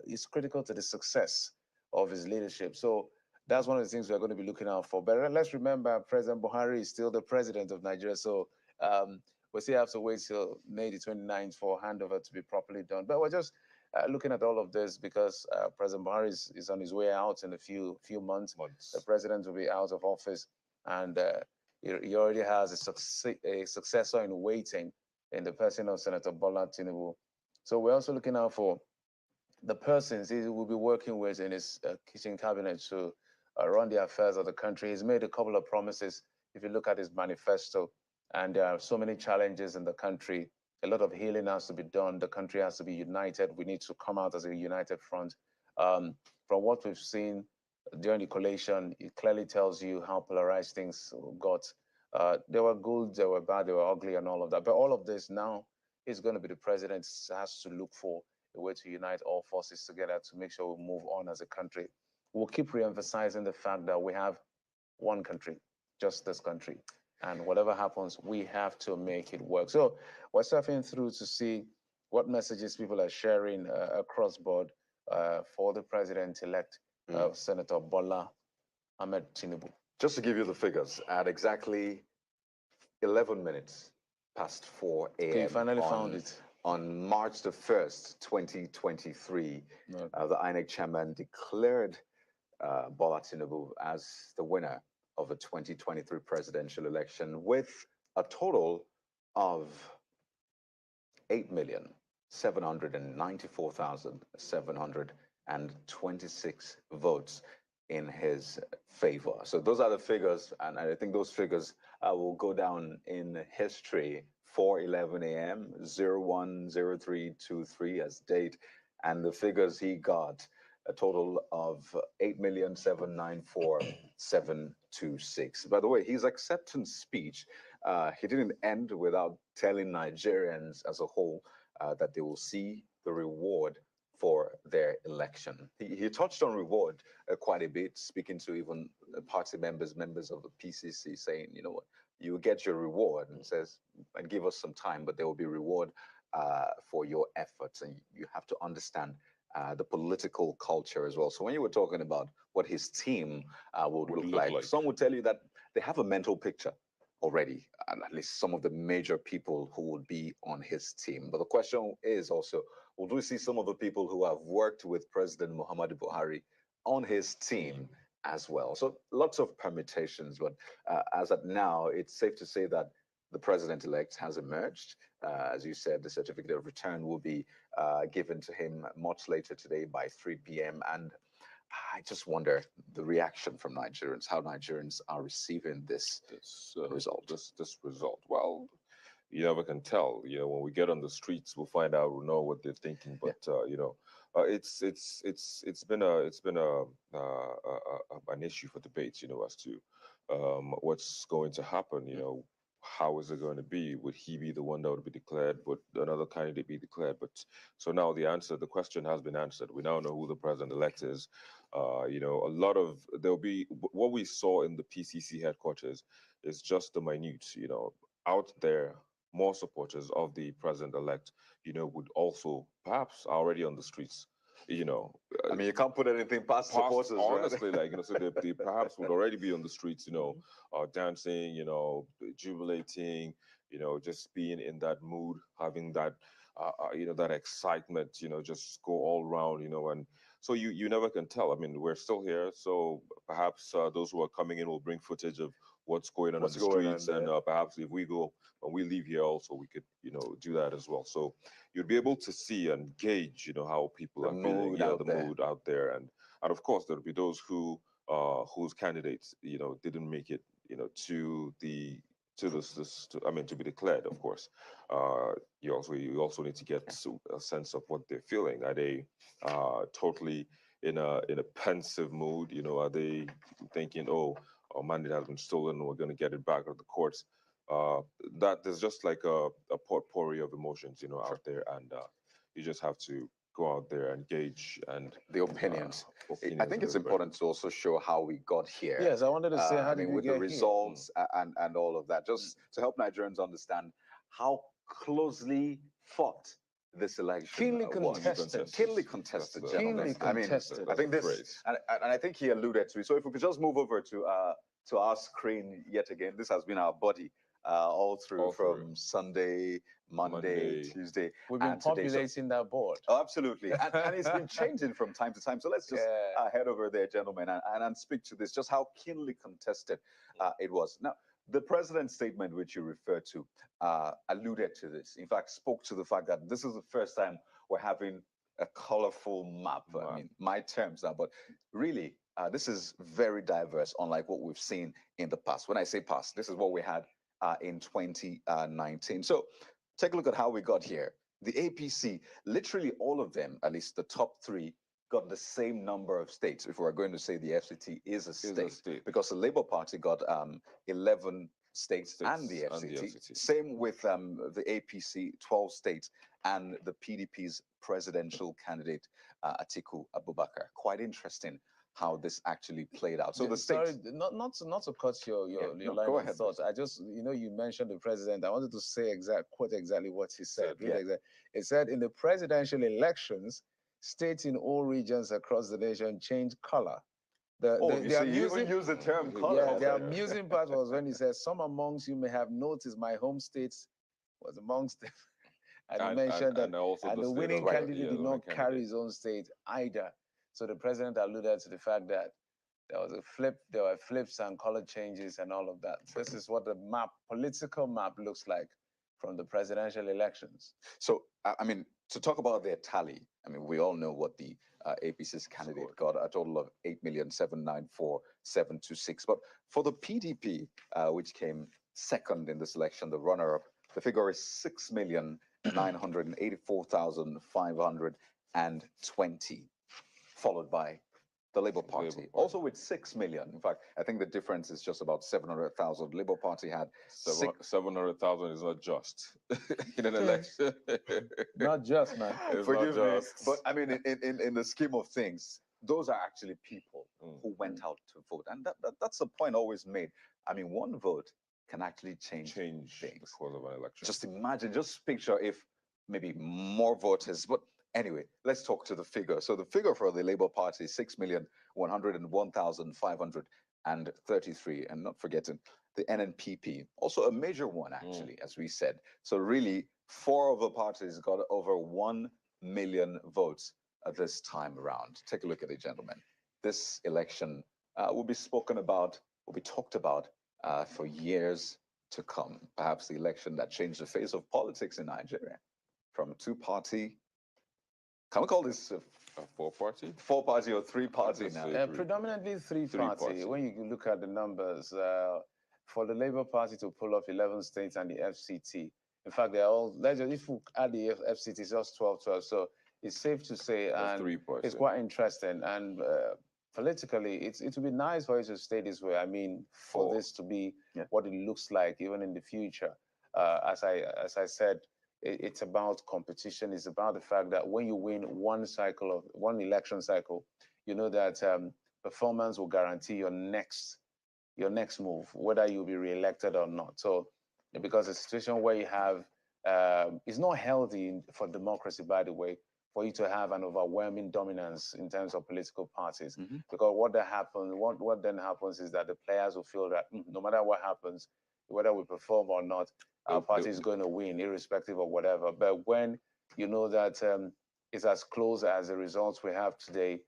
is critical to the success of his leadership. So that's one of the things we're going to be looking out for. But let's remember, President Buhari is still the president of Nigeria. So we still have to wait till May the 29th for handover to be properly done. But we're just looking at all of this because President Buhari is on his way out in a few months. The president will be out of office, and he already has a successor in waiting in the person of Senator Bola Tinubu. So we're also looking out for the persons he will be working with in his kitchen cabinet to run the affairs of the country. He's made a couple of promises. If you look at his manifesto, and there are so many challenges in the country, a lot of healing has to be done. The country has to be united. We need to come out as a united front. From what we've seen during the collation, it clearly tells you how polarized things got. There were good, there were bad, they were ugly and all of that. But all of this now is going to be the president has to look for a way to unite all forces together to make sure we move on as a country. We'll keep re-emphasizing the fact that we have one country, just this country. And whatever happens, we have to make it work. So we're surfing through to see what messages people are sharing across board for the president-elect, Senator Bola Ahmed Tinubu. Just to give you the figures, at exactly 11 minutes past 4 a.m. Okay, you finally found it. On March the 1st, 2023, the INEC chairman declared Bola Tinubu as the winner of the 2023 presidential election with a total of 8,794,726 votes in his favor. So those are the figures, and I think those figures will go down in history. 4:11 a.m., 010323 as date, and the figures he got, a total of 8,794,726. By the way, his acceptance speech, he didn't end without telling Nigerians as a whole that they will see the reward for their election. He touched on reward quite a bit, speaking to even party members of the PCC, saying, you know what, you will get your reward, and says, and give us some time, but there will be reward for your efforts. And you have to understand the political culture as well. So when you were talking about what his team would look like, some would tell you that they have a mental picture already, and at least some of the major people who would be on his team. But the question is also, will we see some of the people who have worked with President Muhammadu Buhari on his team as well? So lots of permutations, but as of now, it's safe to say that the president-elect has emerged. As you said, the certificate of return will be given to him much later today by 3 p.m. And I just wonder the reaction from Nigerians, how Nigerians are receiving this result. This result. Well, you never can tell. You know, when we get on the streets, we'll find out. We'll know what they're thinking. But you know, it's been an issue for debate. You know, as to what's going to happen. You know, how is it going to be? Would he be the one that would be declared? Would another candidate be declared? But so now the question has been answered. We now know who the president-elect is. You know, a lot of there'll be what we saw in the PCC headquarters is just the minute. You know, out there, more supporters of the president-elect, you know, would also perhaps are already on the streets. You know, I mean, you can't put anything past supporters, honestly, right? like, you know, so they perhaps would already be on the streets, you know, dancing, you know, jubilating, you know, just being in that mood, having that, you know, that excitement, you know, just go all around, you know, and so you never can tell. I mean, we're still here, so perhaps those who are coming in will bring footage of what's going on the streets, and perhaps if we go when we leave here, also we could, you know, do that as well. So you'd be able to see and gauge, you know, how people are feeling, mood out there, and of course there'll be those whose candidates, you know, didn't make it, you know, to to be declared. Of course, you also need to get a sense of what they're feeling. Are they totally in a pensive mood? You know, are they thinking, oh, our mandate has been stolen, we're going to get it back at the courts? That there's just like a potpourri of emotions, you know, out there, and you just have to go out there and gauge and the opinions. I think it's important to also show how we got here. Yes, I wanted to say, how I did mean, we with get the results and all of that, just to help Nigerians understand how closely fought this election Keenly was. contested. Keenly contested, gentlemen. Keenly contested. I think this, and I think he alluded to it. So if we could just move over to our screen yet again. This has been our body all through from Sunday, Monday, Tuesday. We've been populating that board. Oh, absolutely. And it's been changing from time to time. So let's just head over there, gentlemen, and speak to this, just how keenly contested it was. Now, the president's statement, which you referred to, alluded to this. In fact, spoke to the fact that this is the first time we're having a colorful map. I mean, my terms now, but really, this is very diverse, unlike what we've seen in the past. When I say past, this is what we had in 2019. So take a look at how we got here. The APC, literally all of them, at least the top three, got the same number of states. If we're going to say the FCT is a state, because the Labour Party got 11 states and the FCT. Same with the APC, 12 states, and the PDP's presidential candidate, Atiku Abubakar. Quite interesting how this actually played out. So the states... Sorry, not to cut your line of thought. I just, you know, you mentioned the president. I wanted to say quote exactly what he said. It said, in the presidential elections, states in all regions across the nation changed color. You use the term color. Yeah, the amusing part was when he said, some amongst you may have noticed my home state was amongst them. And he mentioned that the winning candidate did not carry his own state either. So the president alluded to the fact that there were flips and color changes and all of that. This is what the political map looks like from the presidential elections. So, I mean, to talk about their tally, I mean, we all know what the APC's candidate got, a total of 8,794,726. But for the PDP, which came second in this election, the runner-up, the figure is 6,984,520, followed by the Labour Party, also with 6 million. In fact, I think the difference is just about 700,000. Labour Party had 700,000 is not just in an election. Not just, man. Forgive me, but I mean, in the scheme of things, those are actually people who went out to vote, and that's the point always made. I mean, one vote can actually change things. The course of an election. Just imagine, just picture if maybe more voters, but anyway, let's talk to the figure. So the figure for the Labour Party is 6,101,533, and not forgetting the NNPP, also a major one actually, as we said. So really, 4 of the parties got over 1 million votes this time around. Take a look at it, gentlemen. This election will be spoken about, will be talked about for years to come. Perhaps the election that changed the face of politics in Nigeria, from a 2-party, can we call this a 4-party? 4-party or 3-party now? Predominantly three-party. When you look at the numbers, for the Labour Party to pull off 11 states and the FCT, in fact, they're all, if we add the FCT, it's just 12. So it's safe to say, and it's quite interesting. And politically, it would be nice for it to stay this way. I mean, for this to be what it looks like even in the future. As I said, it's about competition. It's about the fact that when you win one election cycle, you know that performance will guarantee your next move, whether you'll be re-elected or not. So, because a situation where you have it's not healthy for democracy, by the way, for you to have an overwhelming dominance in terms of political parties. Because what then happens is that the players will feel that no matter what happens, whether we perform or not, our party is going to win, irrespective of whatever. But when you know that it's as close as the results we have today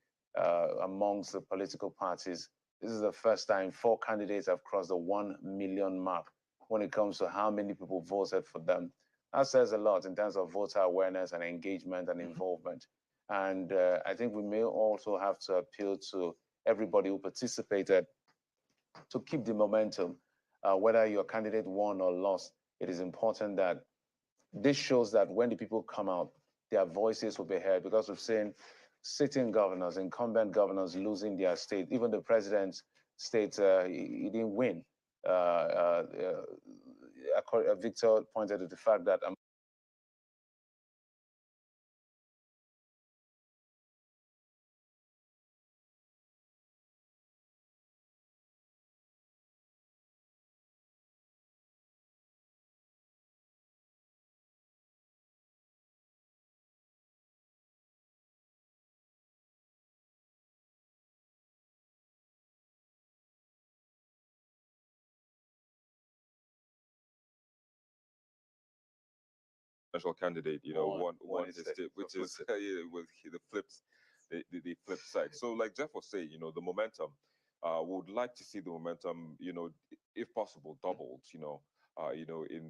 amongst the political parties, this is the first time 4 candidates have crossed the 1 million mark when it comes to how many people voted for them. That says a lot in terms of voter awareness and engagement and involvement. And I think we may also have to appeal to everybody who participated to keep the momentum. Whether your candidate won or lost, it is important that this shows that when the people come out, their voices will be heard, because we've seen sitting governors, incumbent governors losing their state. Even the president's state, he didn't win. Victor pointed to the fact that candidate, won his state, which is with the flip side. So, like Jeff was saying, the momentum. Would like to see the momentum, if possible, doubled, in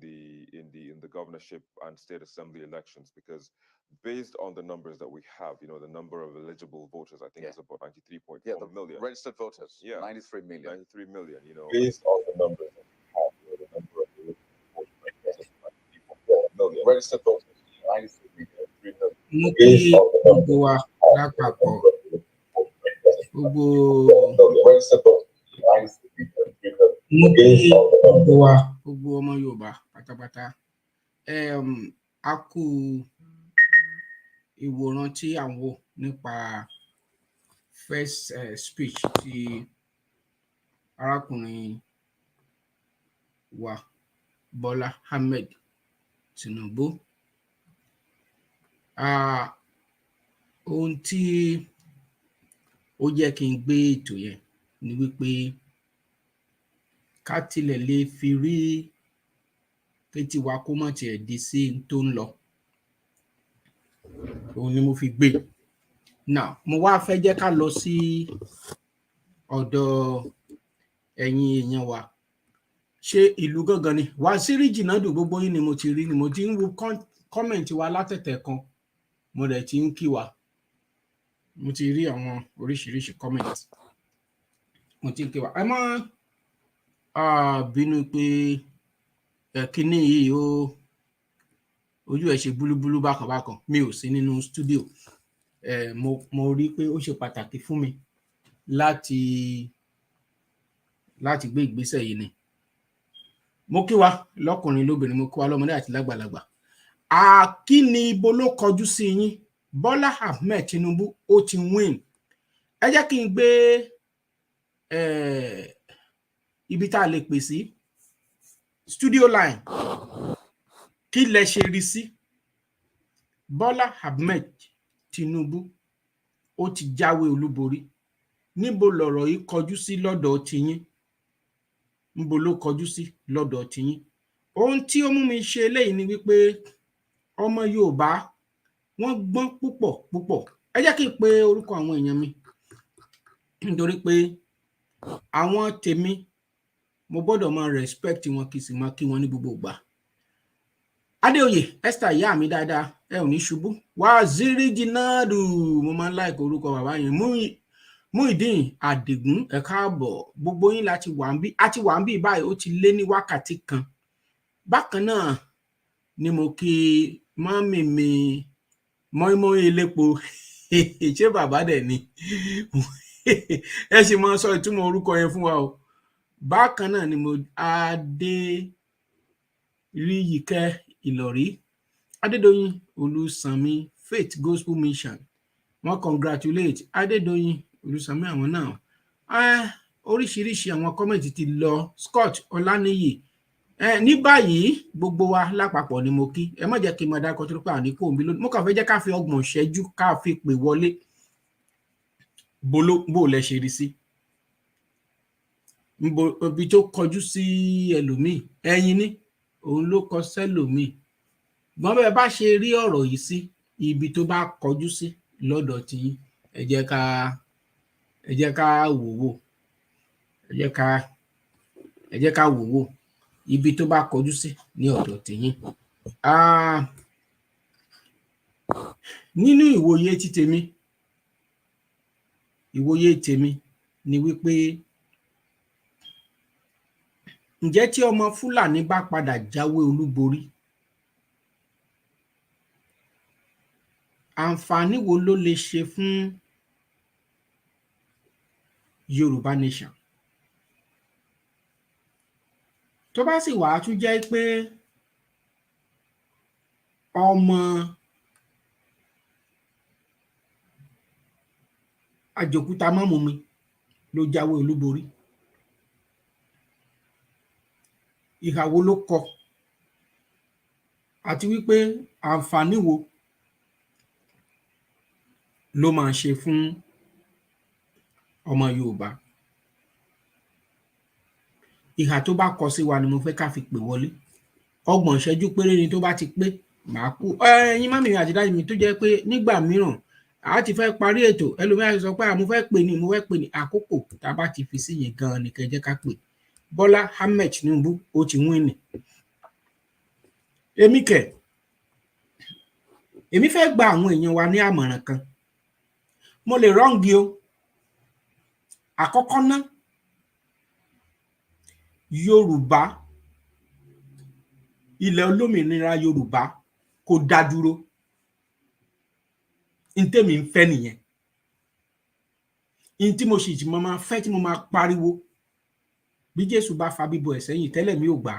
the governorship and state assembly elections, because based on the numbers that we have, the number of eligible voters, I think it's about 93.4 million. Registered voters, 93 million. Based on the numbers that we have, the number of eligible voters, registered voters, 93 million. Mo kí gbogbo wa lápapọ̀, gbogbo ọmọ Yorùbá pátápátá. A kú ìwòran tí à ń wò nípa first speech ti arákùnrin wa Bola Ahmed Tinubu. Ohun tí ó jẹ́ kí n gbé ètò yẹn ni wípé ká tilẹ̀ lè fi rí kétí wa kó mọ̀ tiẹ̀ di sí n tó ń lọ. Òun ni mo fi gbé. Now, mo wá fẹ́ jẹ́ ká lọ sí ọ̀dọ̀ ẹ̀yin èèyàn wa. Ṣé ìlú gangan ni? Wàsíù Jìnàdù, gbogbo yín ni mo ti rí, ni mo ti ń wo kọ́mẹ̀ntì wa látẹ̀tẹ̀ kan. Mo dẹ̀ ti ń kí wa. Mo ti rí àwọn oríṣiríṣi kọ́mẹ̀ntì. Mo ti ń kí wa. Ẹ má bínú pé kíní yìí ojú ẹ̀ ṣe búlúbúlú bákan. Mi ò sí nínú stúdíò. Mo rí pé ó ṣe pàtàkì fún mi láti gbé ìgbésẹ̀ yìí ni. Mo kí wa lọ́kùnrin lóbìnrin, mo kí wa lọ́mọdé àti lágbàlagbà. Kí ni ibo ló kọjú sí yín? Bola Ahmed Tinubu ó ti win. Ẹ jẹ́ kí n gbé ibi tá a lè pè sí studio line. Kí lẹ ṣe rí sí? Bola Ahmed Tinubu ó ti jáwé olúborí. Níbo lọ̀rọ̀ yìí kọjú sí lọ́dọ̀ tiyín? Níbo ló kọjú sí lọ́dọ̀ tiyín? Ohun tí ó mú mi ṣe eléyìí ni wípé ọmọ Yorùbá wọ́n gbọ́n púpọ̀. Ẹ jẹ́ kí n pe orúkọ àwọn èèyàn mi, nítorí pé àwọn tèmi mo gbọ́dọ̀ máa respect wọn, kì í sì máa kí wọn ní gbogbo ìgbà. Adéoyè Esther, ìyá mi dáadáa, ẹ ò ní ṣubú. Waziri Jinadu, mo máa ń láìkó orúkọ bàbá yẹn. Muideen Adigun, ẹ káàbọ̀. Gbogbo yín láti wà ń bí. A ti wà ń bí báyìí, ó ti lé ní wákàtí kan. Bákan náà ni mo kí mọ́mì mi mọ́ínmọ́ín elépo. Ṣé bàbá dẹ̀ ni? Ẹ sì máa sọ ìtumọ̀ orúkọ yẹn fún wa o. Bákan náà ni mo Adéríyìkẹ́ Ìlọ̀rí, Adédoyin Olúsanmi, Faith Gospel Mission, wọ́n congratulate Adédoyin Olúsanmi àwọn náà. Oríṣiríṣi àwọn kọ́mẹ̀ntì ti lọ. Scott Ọláníyì, ní báyìí gbogbo wa lápapọ̀ ni mo kí. Ẹ má jẹ́ kí n máa dákọ̀ tó pé àní kò ń bí lónìí. Mo kàn fẹ́ jẹ́ ká fi 30 ìṣẹ́jú ká fi pè wọlé. Bó lẹ ṣe rí sí? Ibi tó kọjú sí ẹlòmíì, ẹ̀yin ni òun ló kọ sẹ́lòmíì. Gbọ́n bẹ́ẹ̀ bá ṣe rí ọ̀rọ̀ yìí sí, ibi tó bá kọjú sí lọ́dọ̀ tí ẹ jẹ́ ká wò wò. Ẹ jẹ́ ká wò wò ibi tó bá kọjú sí ní ọ̀dọ̀ tiyín. Nínú ìwòye tèmi ni wípé ǹjẹ́ tí ọmọ Fúlàní bá padà jáwé olúborí, àǹfààní wo ló lè ṣe fún Yorùbá nation? Tó bá sì wà á tún jẹ́ pé ọmọ àjòkúta mọ́mú mi ló jáwé olúborí, ìhà wo ló kọ, àti wípé àǹfààní wo ló máa ṣe fún ọmọ Yorùbá? Ìhà tó bá kọ sí wa ni mo fẹ́ ká fi pè wọlé. 30 ìṣẹ́jú péré ni, tó bá ti pé màá kú. Ẹ̀yin mọ́mì mi àti dájú mi tó jẹ́ pé nígbà mìíràn a ti fẹ́ parí ètò, ẹlòmíràn sọ pé mo fẹ́ pè ní àkókò tá a bá ti fi sí yẹn gan-an ni kẹ́ jẹ́ ká pè. Bọ́lá Ahmed Tinubu ó ti win ni. Èmi fẹ́ gba àwọn èèyàn wa ní àmọ̀ràn kan. Mo lè rọ́ǹgì o. Àkọ́kọ́ ná, Yorùbá, ilẹ̀ olómìnira Yorùbá kò dá dúró. Ntèmi ń fẹ́ nìyẹn. Ntí mo sì máa fẹ́, tí mo máa pariwo bí Jésù bá fa bíbọ ẹ̀ sẹ́yìn tẹ́lẹ̀ mi ò gbà.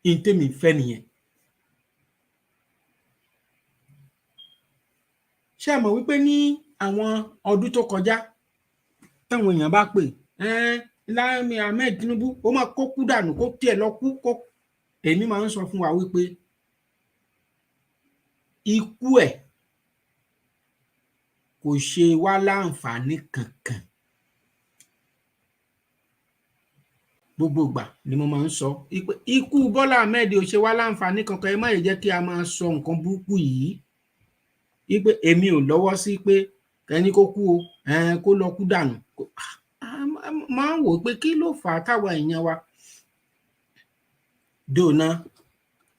Ntèmi ń fẹ́ nìyẹn. Ṣé ẹ mọ̀ wípé ní àwọn ọdún tó kọjá táwọn èèyàn bá pè Láàmì Ahmed Tinubu ó máa kó kú dànù, kó tiẹ̀ lọ kú kó. Èmi máa ń sọ fún wa wípé ikú ẹ̀ kò ṣe wá láǹfààní kankan. Gbogbo ìgbà ni mo máa ń sọ ikú Bọ́lá Ahmed ò ṣe wá láǹfààní kankan. Ẹ má yẹ jẹ́ kí a máa sọ nǹkan burúkú yìí. Wípé èmi ò lọ́wọ́ sí pé ẹni kó kú o, kó lọ kú dànù. Máa ń wò pé kí ló fà á táwa èèyàn wa dòna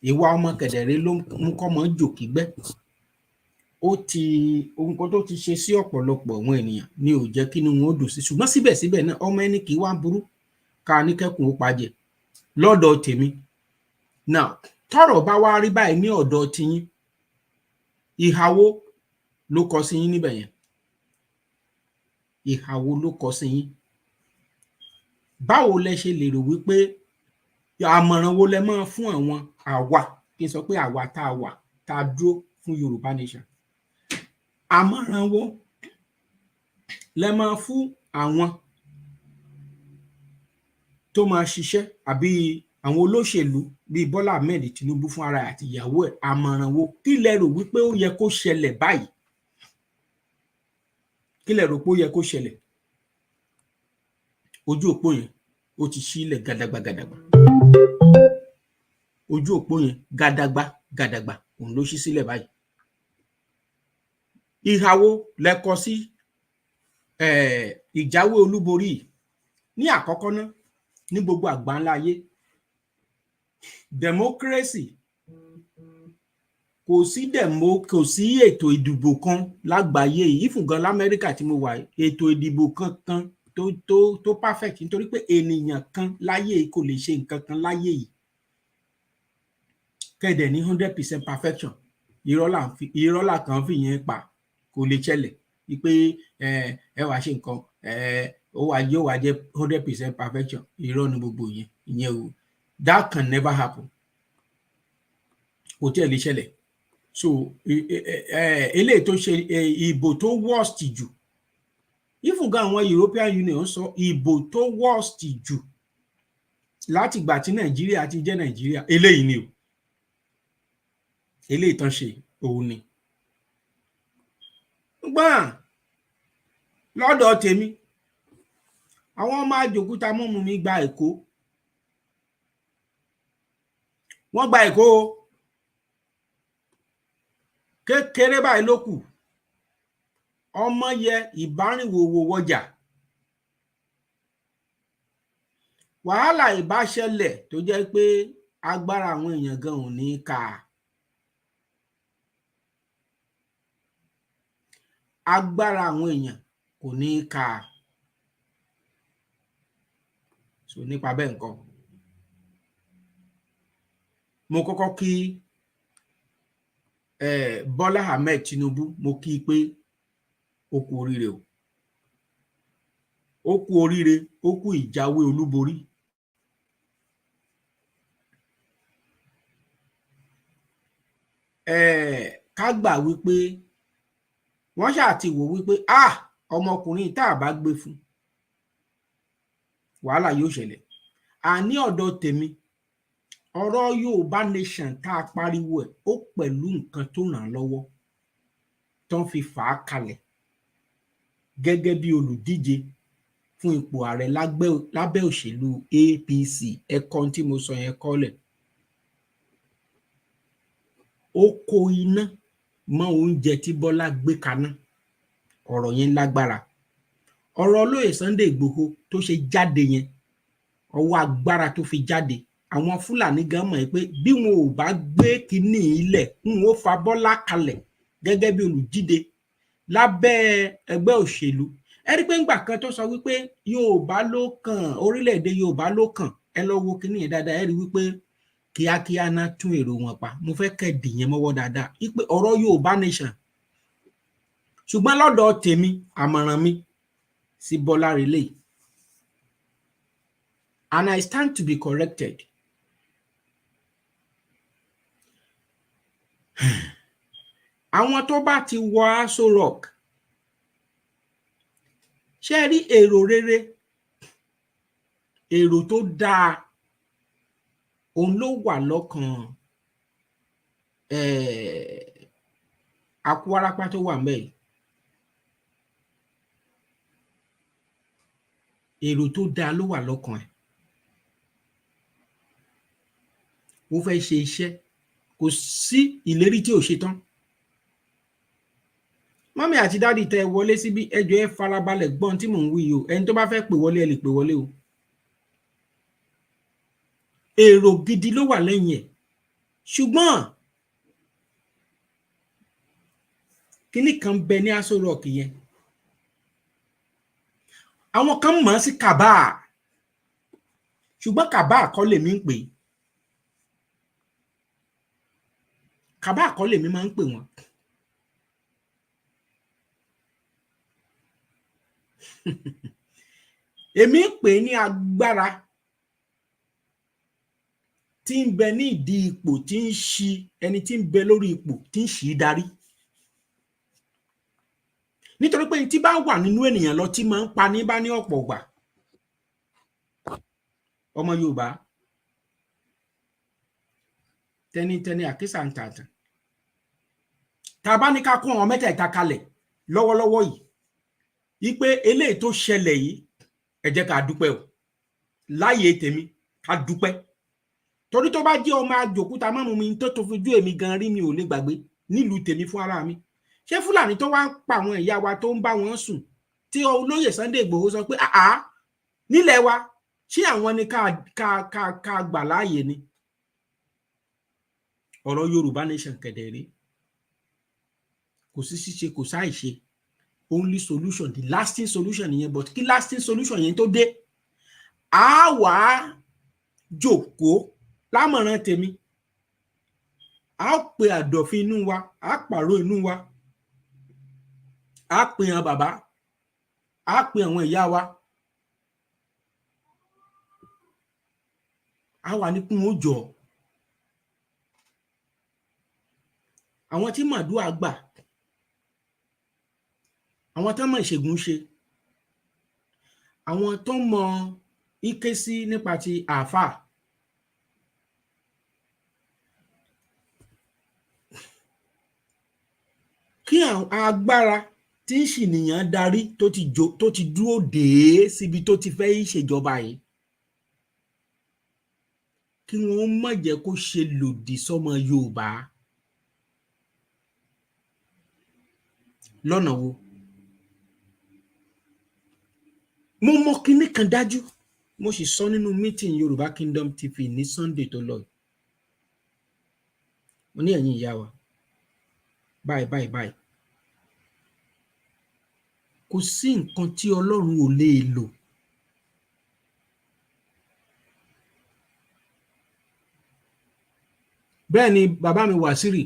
ìwà ọmọ kẹ̀dẹ̀rẹ́ ló mú kọ́mọ jòkígbẹ́. Ohun kan tó ti ṣe sí ọ̀pọ̀lọpọ̀ àwọn ènìyàn ni ò jẹ́ kí inú wọn ó dùn sí. Ṣùgbọ́n síbẹ̀síbẹ̀ náà ọmọ ẹni kì í wá burú ká ní kẹ́kùn ó pajẹ lọ́dọ̀ tèmi. Now tọ́rọ̀ bá wá rí báyìí ní ọ̀dọ̀ tiyín, ìhà wo ló kọ sí yín níbẹ̀ yẹn? Ìhà wo ló kọ sí yín? Báwo lẹ ṣe lè rò wípé àmọ̀ràn wo lẹ máa fún àwọn àwa, kí n sọ pé àwa tá a dúró fún Yorùbá nation? Àmọ̀ràn wo lẹ máa fún àwọn tó máa ṣiṣẹ́ àbí àwọn olóṣèlú bíi Bọ́lá Ahmed Tinubu fún ara àti ìyàwó ẹ̀? Àmọ̀ràn wo kí lẹ rò wípé ó yẹ kó ṣẹlẹ̀ báyìí? Kí lẹ rò pé ó yẹ kó ṣẹlẹ̀? Ojú òpó yẹn ó ti ṣílẹ̀ gàdàgbà. Ojú òpó yẹn gàdàgbà òun ló ṣí sílẹ̀ báyìí. Ìhà wo lẹ kọ sí ìjáwé olúborí ní àkọ́kọ́ ná? Ní gbogbo àgbáńlá ayé democracy kò sí ètò ìdìbò kan lágbàáyé yìí ìfúngan l'Amẹ́ríkà tí mo wà ètò ìdìbò kankan tó perfect nítorí pé ènìyàn kan láyé yìí kò lè ṣe nǹkan kan láyé yìí kẹ́dẹ̀ ní 100% perfection irọ́ là kan fi yẹn pa kò lè ṣẹlẹ̀ wípé ẹ wá ṣe nǹkan yóò wá jẹ́ 100% perfection irọ́ ni gbogbo ìyẹn o that can never happen kò tí ẹ lè ṣẹlẹ̀ so eléyìí tó ṣe ìbò tó worst jù ìfúngan àwọn European Union sọ ìbò tó worst jù láti ìgbà tí Nàìjíríà ti jẹ́ Nàìjíríà eléyìí ni o eléyìí tán ṣe òun ni gbọ́n lọ́dọ̀ tèmi àwọn ọmọ àjòkúta mọ́mú mi gba Èkó wọ́n gba Èkó kékeré báyìí ló kù ọmọ yẹ ìbárìnwòwò wọjà wàhálà ìbáṣẹlẹ̀ tó jẹ́ pé agbára àwọn èèyàn gan ò ní ká agbára àwọn èèyàn kò ní ká so nípa bẹ́ẹ̀ nǹkan mo kọ́kọ́ kí Bola Ahmed Tinubu mo kí pé ó kú oríire o ó kú oríire ó kú ìjáwé olúborí ká gbà wípé wọ́n ṣáà ti wò wípé ọmọkùnrin tá a bá gbé fún wàhálà yóò ṣẹlẹ̀ àní ọ̀dọ̀ tèmi ọ̀rọ̀ Yorùbá nation tá a pariwo ẹ̀ ó pẹ̀lú nǹkan tó ràn án lọ́wọ́ tó ń fi fà á kalẹ̀ gẹ́gẹ́ bí olùdíje fún ipò ààrẹ lábẹ́ òṣèlú APC ẹ̀kọ́ tí mo sọ yẹn kọ́lẹ̀ ó kó iná mọ́ oúnjẹ tí Bọ́lá gbé kaná ọ̀rọ̀ yẹn lágbára ọ̀rọ̀ olóyè Sunday Igboho tó ṣe jáde yẹn ọwọ́ agbára tó fi jáde àwọn Fúlàní gan mọ̀ pé bí wọn ò bá gbé kinní ilẹ̀ ń ó fa Bọ́lá kalẹ̀ gẹ́gẹ́ bí olùdíje lábẹ́ ẹgbẹ́ òṣèlú ẹ rí pé ńgbà kan tó sọ wípé Yorùbá ló kàn orílẹ̀-èdè Yorùbá ló kàn ẹ lọ wo kinní yẹn dáadáa ẹ rí wípé kíákíá náà tún èrò wọn pa mo fẹ́ kẹ́ẹ̀dì yẹn mọ́wọ́ dáadáa wípé ọ̀rọ̀ Yorùbá nation ṣùgbọ́n lọ́dọ̀ tèmi àmọ̀ràn mi sí Bọ́lá relay and I stand to be corrected àwọn tó bá ti wọ Aso Rock ṣe rí èrò rere èrò tó dáa òun ló wà lọ́kàn Akúwárápá tó wà ńbẹ̀ yìí èrò tó dáa ló wà lọ́kàn ẹ̀ ó fẹ́ ṣe iṣẹ́ kò sí ìlérí tí ò ṣe tán mọ́mí àti dádì tẹ wọlé síbí ẹjọ́ ẹ farabalẹ̀ gbọ́n tí mò ń wí o ẹni tó bá fẹ́ pè wọlé ẹ lè pè wọlé o èrò gidi ló wà lẹ́yìn ẹ̀ ṣùgbọ́n kíní kan bẹ ní Aso Rock yẹn àwọn kan mọ̀ ọ́ sí kàbá ṣùgbọ́n kàbá kọ́ lèmi ń pè kàbá kọ́ lèmi máa ń pè wọ́n èmi ń pè ní agbára tí ń bẹ ní ìdí ipò tí ń ṣi ẹni tí ń bẹ lórí ipò tí ń ṣì í darí nítorí pé tí bá wà nínú ènìyàn lọ tí máa ń pa ní bá ní ọ̀pọ̀ ọgbà ọmọ Yorùbá tẹnitẹni àkísà ń tààtàn tá a bá ní ká kó àwọn mẹ́tẹ̀ẹ̀ta kalẹ̀ lọ́wọ́lọ́wọ́ yìí wípé eléyìí tó ṣẹlẹ̀ yìí ẹ jẹ́ ká dúpẹ́ o láyé tèmi ká dúpẹ́ torí tó bá jẹ́ ọmọ àjòkúta mọ́mú mi tó fojú èmi gan rí mi ò lè gbàgbé nílùú tèmi fún ara mi ṣé Fúlàní tó wá ń pa àwọn ìyá wa tó ń bá wọn sùn tí olóyè Sunday Igboho sọ pé nílẹ̀ wa ṣé àwọn ni ká gbà láàyè ni ọ̀rọ̀ Yorùbá nation kedere kò sí ṣíṣe kò sáìṣe only solution the lasting solution nìyẹn but kí lasting solution yẹn tó dé a wá jókòó lámọ̀ràn tèmi a pe àdọ̀fin inú wa a pààrọ̀ inú wa a pe àwọn bàbá a pe àwọn ìyá wa a wà ní kún ó jọ àwọn tí màdúà gbà àwọn tó mọ̀ ìṣègùn ṣe àwọn tó mọ̀ ike sí nípa ti àáfàá kí agbára tí ń ṣìnìyàn darí tó ti dúró dé síbi tó ti fẹ́ ṣèjọba yìí kí wọ́n má jẹ́ kó ṣe lòdì sọ́mọ Yorùbá lọ́nà wo mo mọ̀ kinní kan dájú mo sì sọ nínú meeting Yorùbá Kingdom TV ní Sunday tó lọ mo ní ẹ̀yin ìyá wa báyìí kò sí nǹkan tí Ọlọ́run ò lè lò bẹ́ẹ̀ ni bàbá mi Wàsíìrì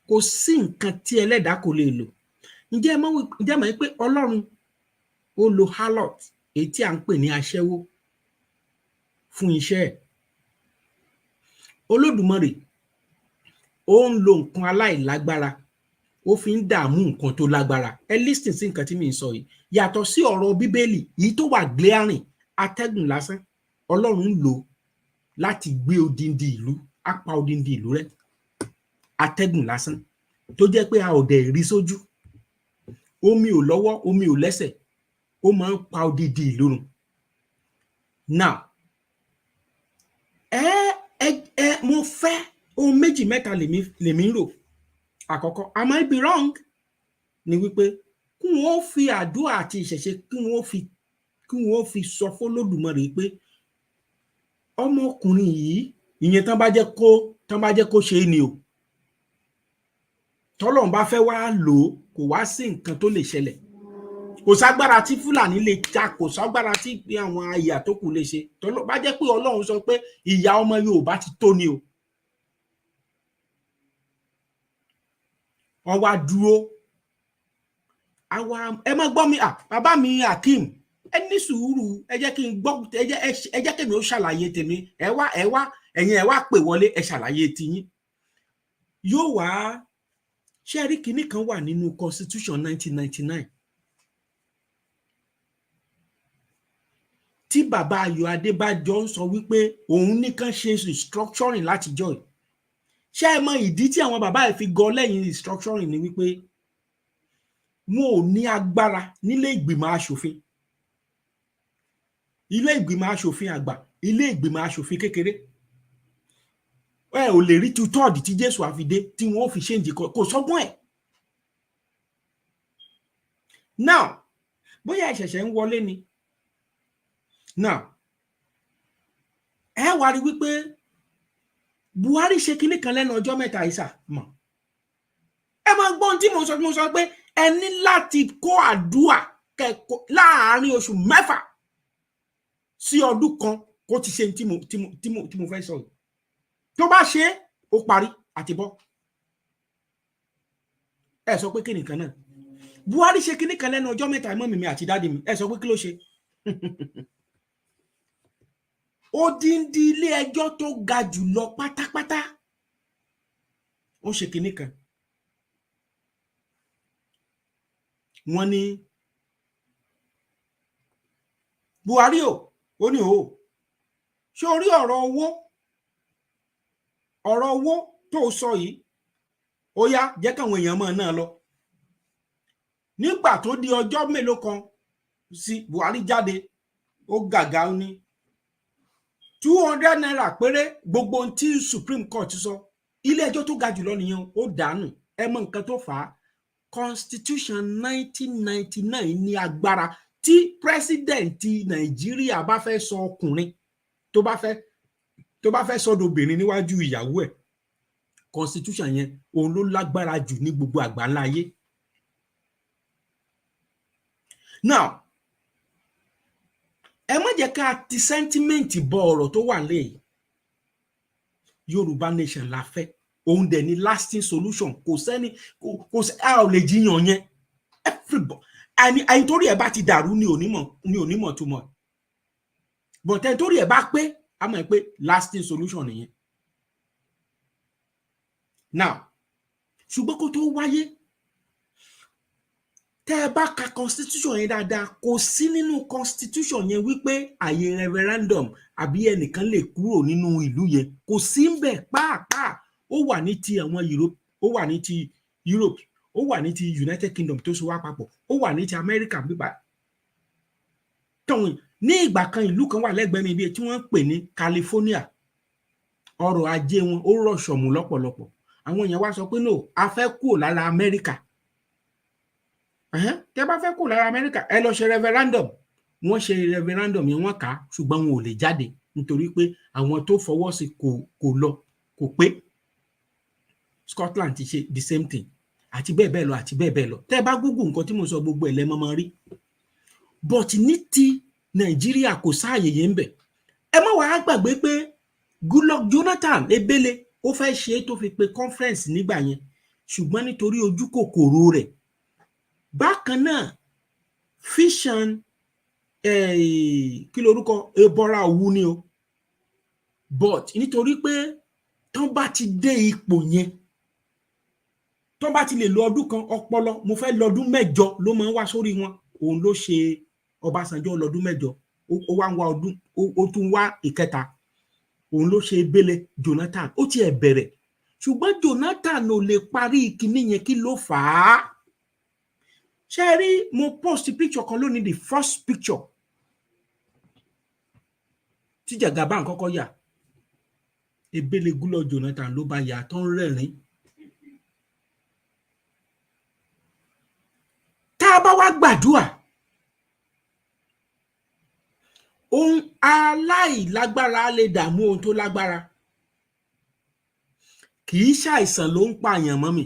kò sí nǹkan tí ẹlẹ́dàá kò lè lò ǹjẹ́ ẹ mọ̀ pé Ọlọ́run ó lo harlot èyí tí à ń pè ní aṣẹ́wó fún iṣẹ́ ẹ̀ Olódùmarè ó ń lo nǹkan aláìlágbára ó fi ń dààmú nǹkan tó lágbára ẹ listen sí nǹkan tí mi ń sọ yìí yàtọ̀ sí ọ̀rọ̀ Bíbélì yìí tó wà glaring atẹ́gùn lásán Ọlọ́run ń lò láti gbé odindi ìlú apá odindi ìlú rẹ̀ atẹ́gùn lásán tó jẹ́ pé a ò dẹ̀ rí sójú omi ò lọ́wọ́ omi ò lẹ́sẹ̀ ó máa ń pa odidi ìlú run now mo fẹ́ ohun méjì mẹ́ta lèmi ń rò àkọ́kọ́ I might be wrong ni wípé kí wọ́n fi àdúrà àti ìṣẹ̀ṣe kí wọ́n fi sọ f'Olódùmarè pé ọmọkùnrin yìí ìyẹn tán bá jẹ́ kó ṣe é ni o tọ́lọ́run bá fẹ́ wá lò ó kò wá sí nǹkan tó lè ṣẹlẹ̀ kò ságbára tí Fúlàní lè jà kò ságbára tí àwọn àyà tó kù lè ṣe tọ́lọ́ bá jẹ́ pé Ọlọ́run sọ pé ìyà ọmọ Yorùbá ti tó ni o wọ́n wá dúró ẹ má gbọ́ mi bàbá mi Akeem ẹ ní sùúrù ẹ jẹ́ kí n gbọ́ ẹ jẹ́ kí mi ó ṣàlàyé tèmi ẹ wá pè wọlé ẹ ṣàlàyé tiyín yóò wá ṣe rí kinní kan wà nínú constitution 1999 tí bàbá Ayọ̀ Adébájọ sọ wípé òun nìkan ṣe restructuring látijọ́ yìí ṣé ẹ mọ ìdí tí àwọn bàbá ẹ̀ fi gọ lẹ́yìn restructuring ni wípé wọn ò ní agbára nílé ìgbìmọ̀ aṣòfin ilé ìgbìmọ̀ aṣòfin àgbà ilé ìgbìmọ̀ aṣòfin kékeré ẹ ò lè rí tutọ́ọ̀dì tí Jésù àfidé tí wọn ò fi ṣéǹjì kò sọ́gbọ́n ẹ̀ now bóyá ìṣẹ̀ṣẹ̀ ń wọlé ni now ẹ wá rí wípé Buhari ṣe kinní kan lẹ́nu ọjọ́ mẹ́ta ìsà mọ̀ ẹ máa gbọ́n tí mo sọ pé ẹ ní láti kó àdúà kẹ́kọ̀ọ́ láàárín oṣù mẹ́fà sí ọdún kan kó ti ṣe tí mo fẹ́ sọ yìí tó bá ṣe ó parí àti bọ́ ẹ sọ pé kíni kan náà Buhari ṣe kinní kan lẹ́nu ọjọ́ mẹ́ta mọ́ mi àti dáàdi mi ẹ sọ pé kí ló ṣe odindi ilé ẹjọ́ tó ga jù lọ pátápátá ó ṣe kinní kan wọ́n ní Buhari ó ní ṣé orí ọ̀rọ̀ owó tó sọ yìí ó yá jẹ́ káwọn èèyàn máa náà lọ nígbà tó di ọjọ́ mélòó kan sí Buhari jáde ó gàgà ó ní 200 naira péré gbogbo ohun tí Supreme Court sọ ilé ẹjọ́ tó ga jùlọ nìyẹn ó dànù ẹ mọ̀ nǹkan tó fà á Constitution 1999 ní agbára tí pírẹsidẹǹtì Nàìjíríà bá fẹ́ sọ ọkùnrin tó bá fẹ́ sọdọbìnrin níwájú ìyàwó ẹ̀ Constitution yẹn òun ló lágbára jù ní gbogbo àgbáńlá ayé now ẹ má jẹ́ ká ti sentiment bọ ọ̀rọ̀ tó wà lẹ́yìn. Yorùbá nation la fẹ́, òun dẹ̀ ni lasting solution, kò sẹ́ni kò a ò lè jiyàn yẹn. Everybody àyìn torí ẹ̀ bá ti dàrú ni onímọ̀ tó mọ̀, but ẹ̀ torí ẹ̀ bá pé a mọ̀ pé lasting solution nìyẹn. Now ṣùgbọ́n kó tó wáyé, tẹ́ ẹ bá ka constitution yẹn dáadáa, kò sí nínú constitution yẹn wípé àyè referendum àbí ẹnìkan lè kúrò nínú ìlú yẹn, kò sí ń bẹ̀ pàápàá. Ó wà ní ti àwọn Europe, ó wà ní ti Europe, ó wà ní ti United Kingdom tó so wá papọ̀, ó wà ní ti America bíbá. Tọ̀hún ní ìgbà kan ìlú kan wà lẹ́gbẹ̀ẹ́ mi bíi tí wọ́n ń pè ní California. Ọrọ̀ ajé wọn ó rọ̀ṣọ̀mù lọ́pọ̀lọpọ̀. Àwọn èèyàn wá sọ pé no, a fẹ́ kúrò lára America. Tẹ́ bá fẹ́ kúrò lára America, ẹ lọ ṣe referendum. Wọ́n ṣe referendum yẹn, wọ́n kà á, ṣùgbọ́n wọn ò lè jáde nítorí pé àwọn tó fọwọ́ sí kò pé. Scotland ti ṣe the same thing, àti bẹ́ẹ̀ bẹ́ẹ̀ lọ àti bẹ́ẹ̀ bẹ́ẹ̀ lọ. Tẹ́ bá Google nǹkan tí mo sọ gbogbo ẹ̀ lẹ́ mọ́ rí. But ní ti Nàìjíríà kò sáàyè yẹn ń bẹ̀. Ẹ má wàá gbàgbé pé Goodluck Jonathan Ebele ó fẹ́ ṣe é tó fi pe conference nígbà yẹn, ṣùgbọ́n nítorí ojú kòkòrò rẹ̀. Bákan náà Fission kí lorúkọ Bola Owu ni o, but nítorí pé tán bá ti dé ipò yẹn, tán bá ti lè lo ọdún kan ọpọlọ, mo fẹ́ lọ́dún mẹ́jọ ló máa ń wá sórí wọn. Òun ló ṣe Ọbásanjọ́ lọ́dún mẹ́jọ, ó wá ń wá ọdún, ó tún wá ìkẹta. Òun ló ṣe Ebele Jonathan, ó ti ẹ̀ bẹ̀rẹ̀, ṣùgbọ́n Jonathan ò lè parí kinní yẹn. Kí ló fà á? Ṣé rí, mo post picture kan lónìí, the first picture tí Jagaban kọ́kọ́ yà, Ebele Goodluck Jonathan ló bá yà tó ń rẹ́rìn. Tá a bá wá gbàdúrà, ohun aláìlágbára lè dààmú ohun tó lágbára. Kì í ṣàìsàn ló ń pààyàn mọ́ mi.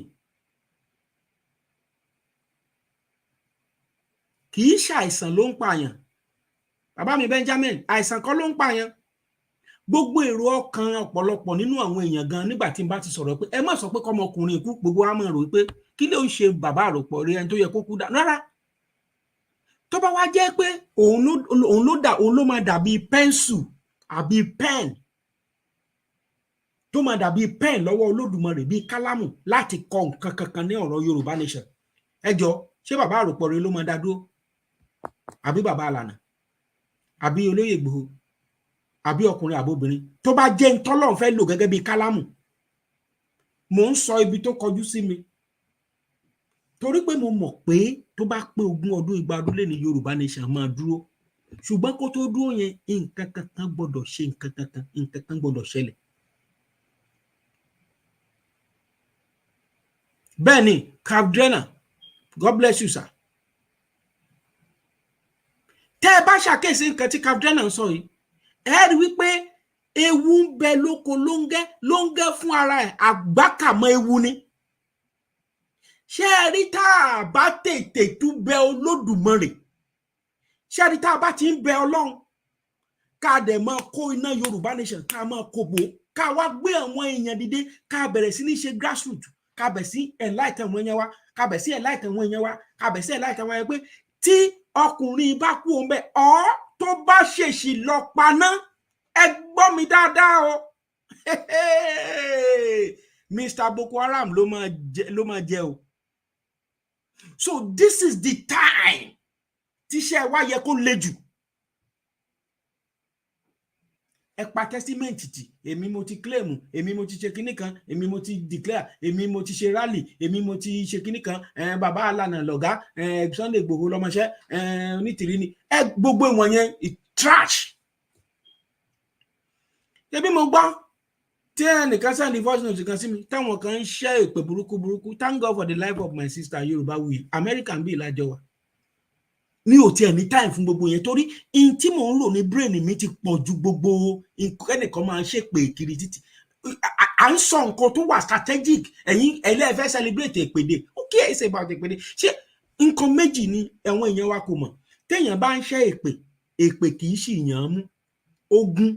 Kì í ṣàìsàn ló ń pààyàn. Bàbá mi Benjamin, àìsàn kọ́ ló ń pààyàn. Gbogbo èrò ọkàn ọ̀pọ̀lọpọ̀ nínú àwọn èèyàn gan nígbà tí n bá ti sọ̀rọ̀ pé ẹ má sọ pé kọ́mọkùnrin ikú, gbogbo wa máa rò pé kí ló ń ṣe bàbá Àròpọ̀ rí ẹni tó yẹ kó kú dà. Rárá. Tó bá wá jẹ́ pé òun ló máa dàbí pẹ́ńsù àbí pen, tó máa dàbí pen lọ́wọ́ Olódùmarè bíi kálámù láti kọ nǹkan kankan ní ọ̀rọ̀ Yorùbá nation. Ẹ jọ, ṣé bàbá Àròpọ̀ rí ló máa dá dúró? Àbí bàbá Àlànà? Àbí Olóyè Ìgbòho? Àbí ọkùnrin àbóbìnrin? Tó bá jẹ́ ntọ́lọ́run fẹ́ lò gẹ́gẹ́ bíi kálámù, mò ń sọ ibi tó kọjú sí mi. Torí pé mo mọ̀ pé tó bá pé 20 ọdún 100 ọdún lé ní Yorùbá nation máa dúró. Ṣùgbọ́n kó tó dúró yẹn, nǹkan kankan gbọ́dọ̀ ṣe, nǹkan kankan gbọ́dọ̀ ṣẹlẹ̀. Bẹ́ẹ̀ ni, Capdrainer, God bless you sir. Tẹ́ ẹ bá ṣàkíyèsí nǹkan tí Capdrainer ń sọ yìí, ẹ rí wípé ewu ń bẹ lóko lóńgẹ́ fún ara ẹ̀, àgbákàmọ́ ewu ni. Ṣé ẹ rí tá a bá tètè tún bẹ Olódùmarè, ṣé ẹ rí tá a bá ti ń bẹ Ọlọ́run, ká dẹ̀ máa kó iná Yorùbá nation, ká máa kó bò, ká wá gbé àwọn èèyàn dìde, ká bẹ̀rẹ̀ sí ní ṣe grassroots, ká bẹ̀rẹ̀ sí enlighten àwọn èèyàn wa, ká bẹ̀rẹ̀ sí enlighten àwọn èèyàn wa, ká bẹ̀rẹ̀ sí enlighten àwọn èèyàn pé tí ọkùnrin bá kú òun bẹ́ẹ̀, ọ́ tó bá ṣèṣì lọ paná, ẹ gbọ́ mi dáadáa o. Mr. Boko Haram ló máa jẹ o. So this is the time tíṣẹ́ wa yẹ kó le jù. Ẹ pa testament tì, èmi mo ti claim, èmi mo ti ṣe kinní kan, èmi mo ti declare, èmi mo ti ṣe rally, èmi mo ti ṣe kinní kan, bàbá Àlànà lọ̀gá, Sunday Igboho lọ́mọṣẹ́, onítìrí ni. Gbogbo ìwọ̀n yẹn trash. Ṣebí mo gbọ́ tí ẹnìkan send voice note kan sí mi, táwọn kan ń ṣẹ́ èpè burúkú. Thank God for the life of my sister Yorùbá American bí ìlàjọ wa. Mi ò tiẹ̀ ní time fún gbogbo yẹn torí in tí mò ń lò ní brain mi ti pọ̀ ju gbogbo ẹnìkan máa ń ṣèpè kiri títì. À ń sọ nǹkan tó wà strategic, ẹ̀yin ẹlẹ́fẹ́ celebrate èpèdè. Okay, it's about èpèdè. Ṣé nǹkan méjì ni àwọn èèyàn wa kò mọ̀? téèyàn bá ń ṣẹ́ èpè kì í ṣìyàn mú, ogun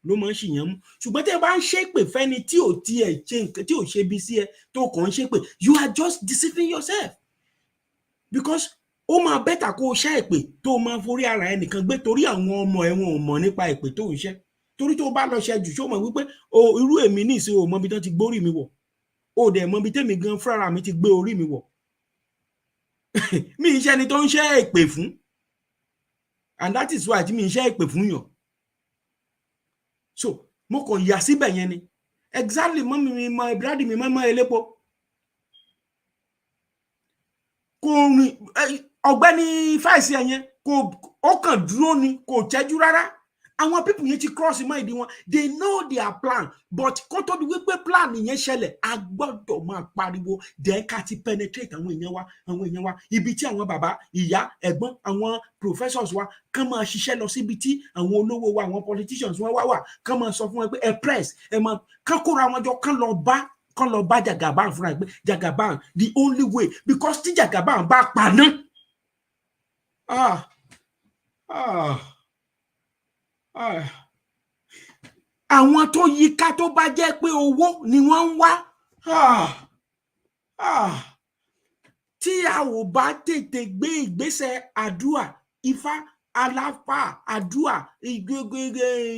ló máa ń ṣìyàn mú. Ṣùgbọ́n tẹ́ bá ń ṣépè fẹ́ni tí ò tiẹ̀ ṣe nǹkan tí ò ṣe bí sí ẹ tó kàn ń ṣépè, you are just deceiving yourself, because ó máa bẹ́tà kó o ṣẹ́ èpè tó o máa forí ara ẹ nìkan gbé, torí àwọn ọmọ ẹ wọn ò mọ̀ nípa èpè tó ń ṣẹ́. Torí tó bá lọ ṣe jù ṣó mọ̀ wípé irú èmi ní ìsìn ò mọ ibi tán ti gbórí mi wọ̀, ó dẹ̀ mọ ibi tèmi gan fúnra mi ti gbé orí mi wọ̀. Mi ń ṣe ẹni tó ń ṣẹ́ èpè fún, and that is why tí mi ń ṣẹ́ èpè fún yàn. So mo kàn yà síbẹ̀ yẹn ni exactly. Mọ́mí mi mọ ìbúrádì mi mọ́ elépo kò rìn, ọ̀gbẹ́ni Fáìsì ẹ̀yẹn ó kàn dúró ni, kò tẹ́jú rárá. Àwọn people yẹn ti cross mind wọn, they know their plan, but kó tó di wípé plan yẹn ṣẹlẹ̀ a gbọ́dọ̀ máa pariwo then ká ti penetrate àwọn èèyàn wa ibi tí àwọn bàbá ìyá ẹ̀gbọ́n àwọn professors wa kàn máa ṣiṣẹ́ lọ síbi tí àwọn olówó wa àwọn politicians wọn wà kàn máa sọ fún wọn pé ẹ press ẹ máa kàn kóra wọn jọ kàn lọ bá Jagaban fúnra ẹ pé Jagaban the only way, because tí Jagaban bá paná àwọn tó yíká tó bá jẹ́ pé owó ni wọ́n ń wá, tí a ò bá tètè gbé ìgbésẹ̀ àdúà, ifá, aláfà, àdúà,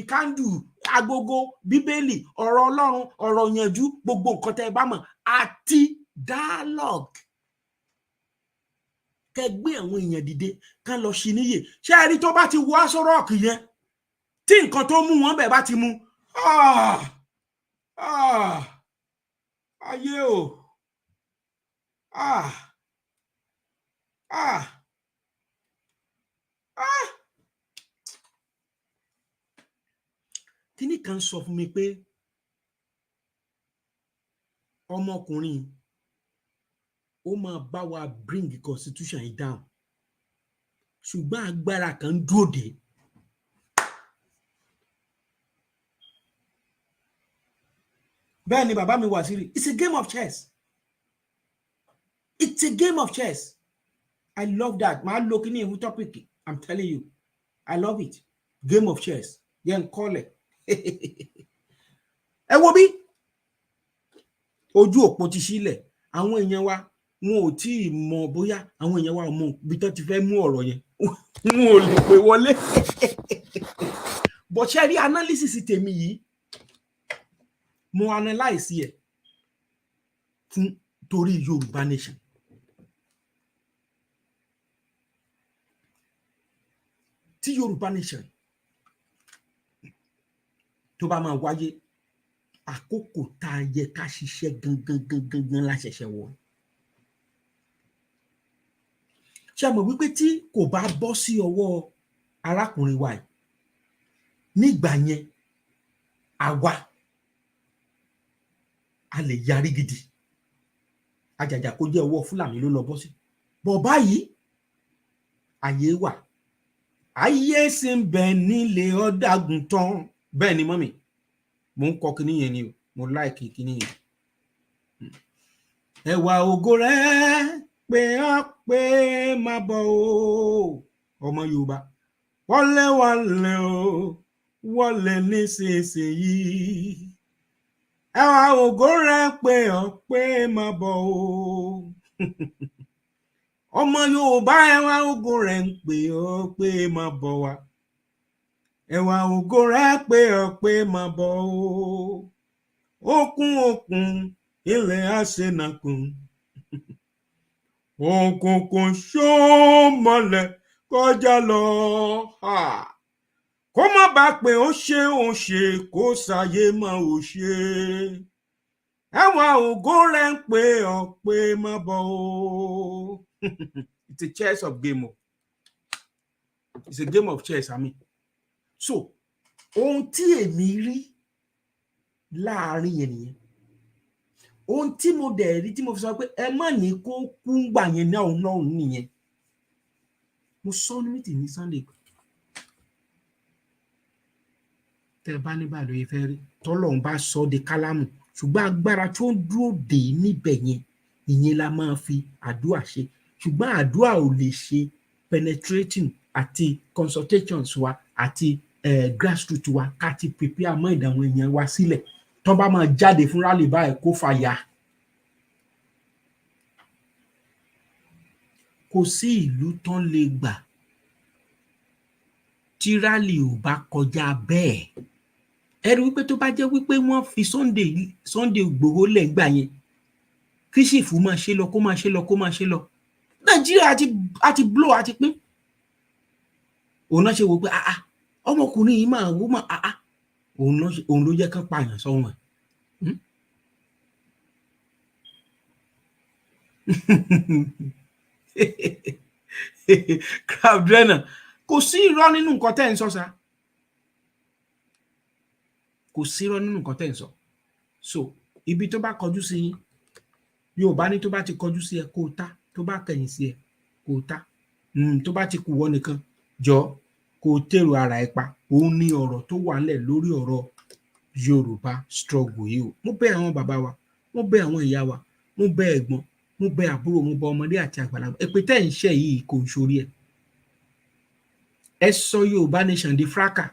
kándù, agogo, bíbélì, ọ̀rọ̀ Ọlọ́run, ọ̀rọ̀ ìyànjú, gbogbo nǹkan tẹ́ ẹ bá mọ̀ àti dialogue, kẹ́ gbé àwọn èèyàn dìde kán lọ sí níyè. Ṣé ẹ rí tó bá ti wọ Aṣọ Rock yẹn tí nǹkan tó mú wọn bẹ̀ bá ti mú, ayé o, kíní kan sọ fún mi pé ọmọkùnrin ó máa bá wa bring constitution yìí down, ṣùgbọ́n agbára kan dúró dé. Bẹ́ẹ̀ ni bàbá mi wà sí rí, it's a game of chess. It's a game of chess. I love that. Màá lo kíní ìwú topic, I'm telling you, I love it. Game of chess. Yẹn kọ́lẹ̀. Ẹ wo bí ojú òpó ti sílẹ̀, àwọn èèyàn wa wọn ò tí ì mọ̀ bóyá àwọn èèyàn wa ò mọ̀ bí tó ti fẹ́ mú ọ̀rọ̀ yẹn, wọn ò lè pè wọlé. But ṣe rí analysis tèmi yìí, mo analyze ẹ̀ fún torí Yorùbá nation. Tí Yorùbá nation tó bá máa wáyé, àkókò tá a yẹ ká ṣiṣẹ́ gangan la ṣẹ̀ṣẹ̀ wọ̀. Ṣé mọ̀ wípé tí kò bá bọ́ sí ọwọ́ arákùnrin wa yìí nígbà yẹn, àwa a lè yarí gidi, àjàjà kó jẹ́ ọwọ́ Fúlàní ló lọ bọ́ sí. Bọ̀ báyìí ayé wà, ayé sì ń bẹ nílé Ọ̀dàgùntàn. Bẹ́ẹ̀ ni mọ́mì, mo ń kọ kíní yẹn ni o, mo láìkì kíní yẹn. Ẹwà ògo rẹ pé á pé má bọ̀ o, ọmọ Yorùbá wọlé o, wọlé nísinsìnyí. Ẹwà ògo rẹ pé á pé má bọ̀ o. Ọmọ Yorùbá ẹwà ògo rẹ ń pè ọ́ pé má bọ̀ wá. Ẹwà ògo rẹ pé ọ́ pé má bọ̀ o. Òkun ilẹ̀ àṣẹnàkùn. Òkùnkùn ṣó mọ́lẹ̀ kọjá lọ. Kó má bàa pé ó ṣe kó ṣàyè má ó ṣe. Ẹwà ògo rẹ ń pè ọ́ pé má bọ̀ o. It's a chess of game. It's a game of chess, I mean. So, ohun tí èmi rí láàrin yẹn nìyẹn. Ohun tí mo dẹ̀ rí tí mo fi sọ pé ẹ má ní kó kú gbà yẹn náà nìyẹn. Mo sọ ní meeting ní Sunday. Tẹ́ bá ní bàlọ́ yìí fẹ́ rí, tọ́lọ́run bá sọ de kálámù, ṣùgbọ́n agbára tó ń dúró dè níbẹ̀ yẹn, ìyẹn la máa fi àdúrà ṣe. Ṣùgbọ́n àdúrà ò lè ṣe penetrating, àti consultations wa àti grassroots wa ká ti prepare mind àwọn èèyàn wa sílẹ̀ tó bá máa jáde fún rally báyìí kó fàyà. Kò sí ìlú tán lè gbà tí rally ò bá kọjá bẹ́ẹ̀. Ẹ rí wípé tó bá jẹ́ wípé wọ́n fi Sunday Igboho lẹ̀ gbà yẹn kí ṣìfù máa ṣe lọ kó máa ṣe lọ kó máa ṣe lọ Nàìjíríà àti blow àti pín. Òun náà ṣe wò pé ọmọkùnrin yìí máa wó mà òun ló jẹ́ kán pààyàn sọ́wọ́n crowd runner kò sí irọ́ nínú nǹkan tẹ́ ń sọ sá kò sí irọ́ nínú nǹkan tẹ́ ń sọ so ibi tó bá kọjú sí yín Yorùbá ní tó bá ti kọjú sí ẹ kó o ta tó bá kẹ̀yìn sí ẹ kó o ta tó bá ti kù wọ́ nìkan jọ kó o tèrò ara ẹ pa. Òun ní ọ̀rọ̀ tó wà nílẹ̀ lórí ọ̀rọ̀ Yorùbá struggle yìí o. Mo bẹ̀ àwọn bàbá wa, mo bẹ̀ àwọn ìyá wa, mo bẹ̀ ẹ̀gbọ́n, mo bẹ̀ àbúrò, mo bẹ̀ ọmọdé àti àgbàlagbà. Èpè tẹ́ ń ṣe yìí kò ń ṣorí ẹ̀. Ẹ sọ Yorùbá nation di fracas.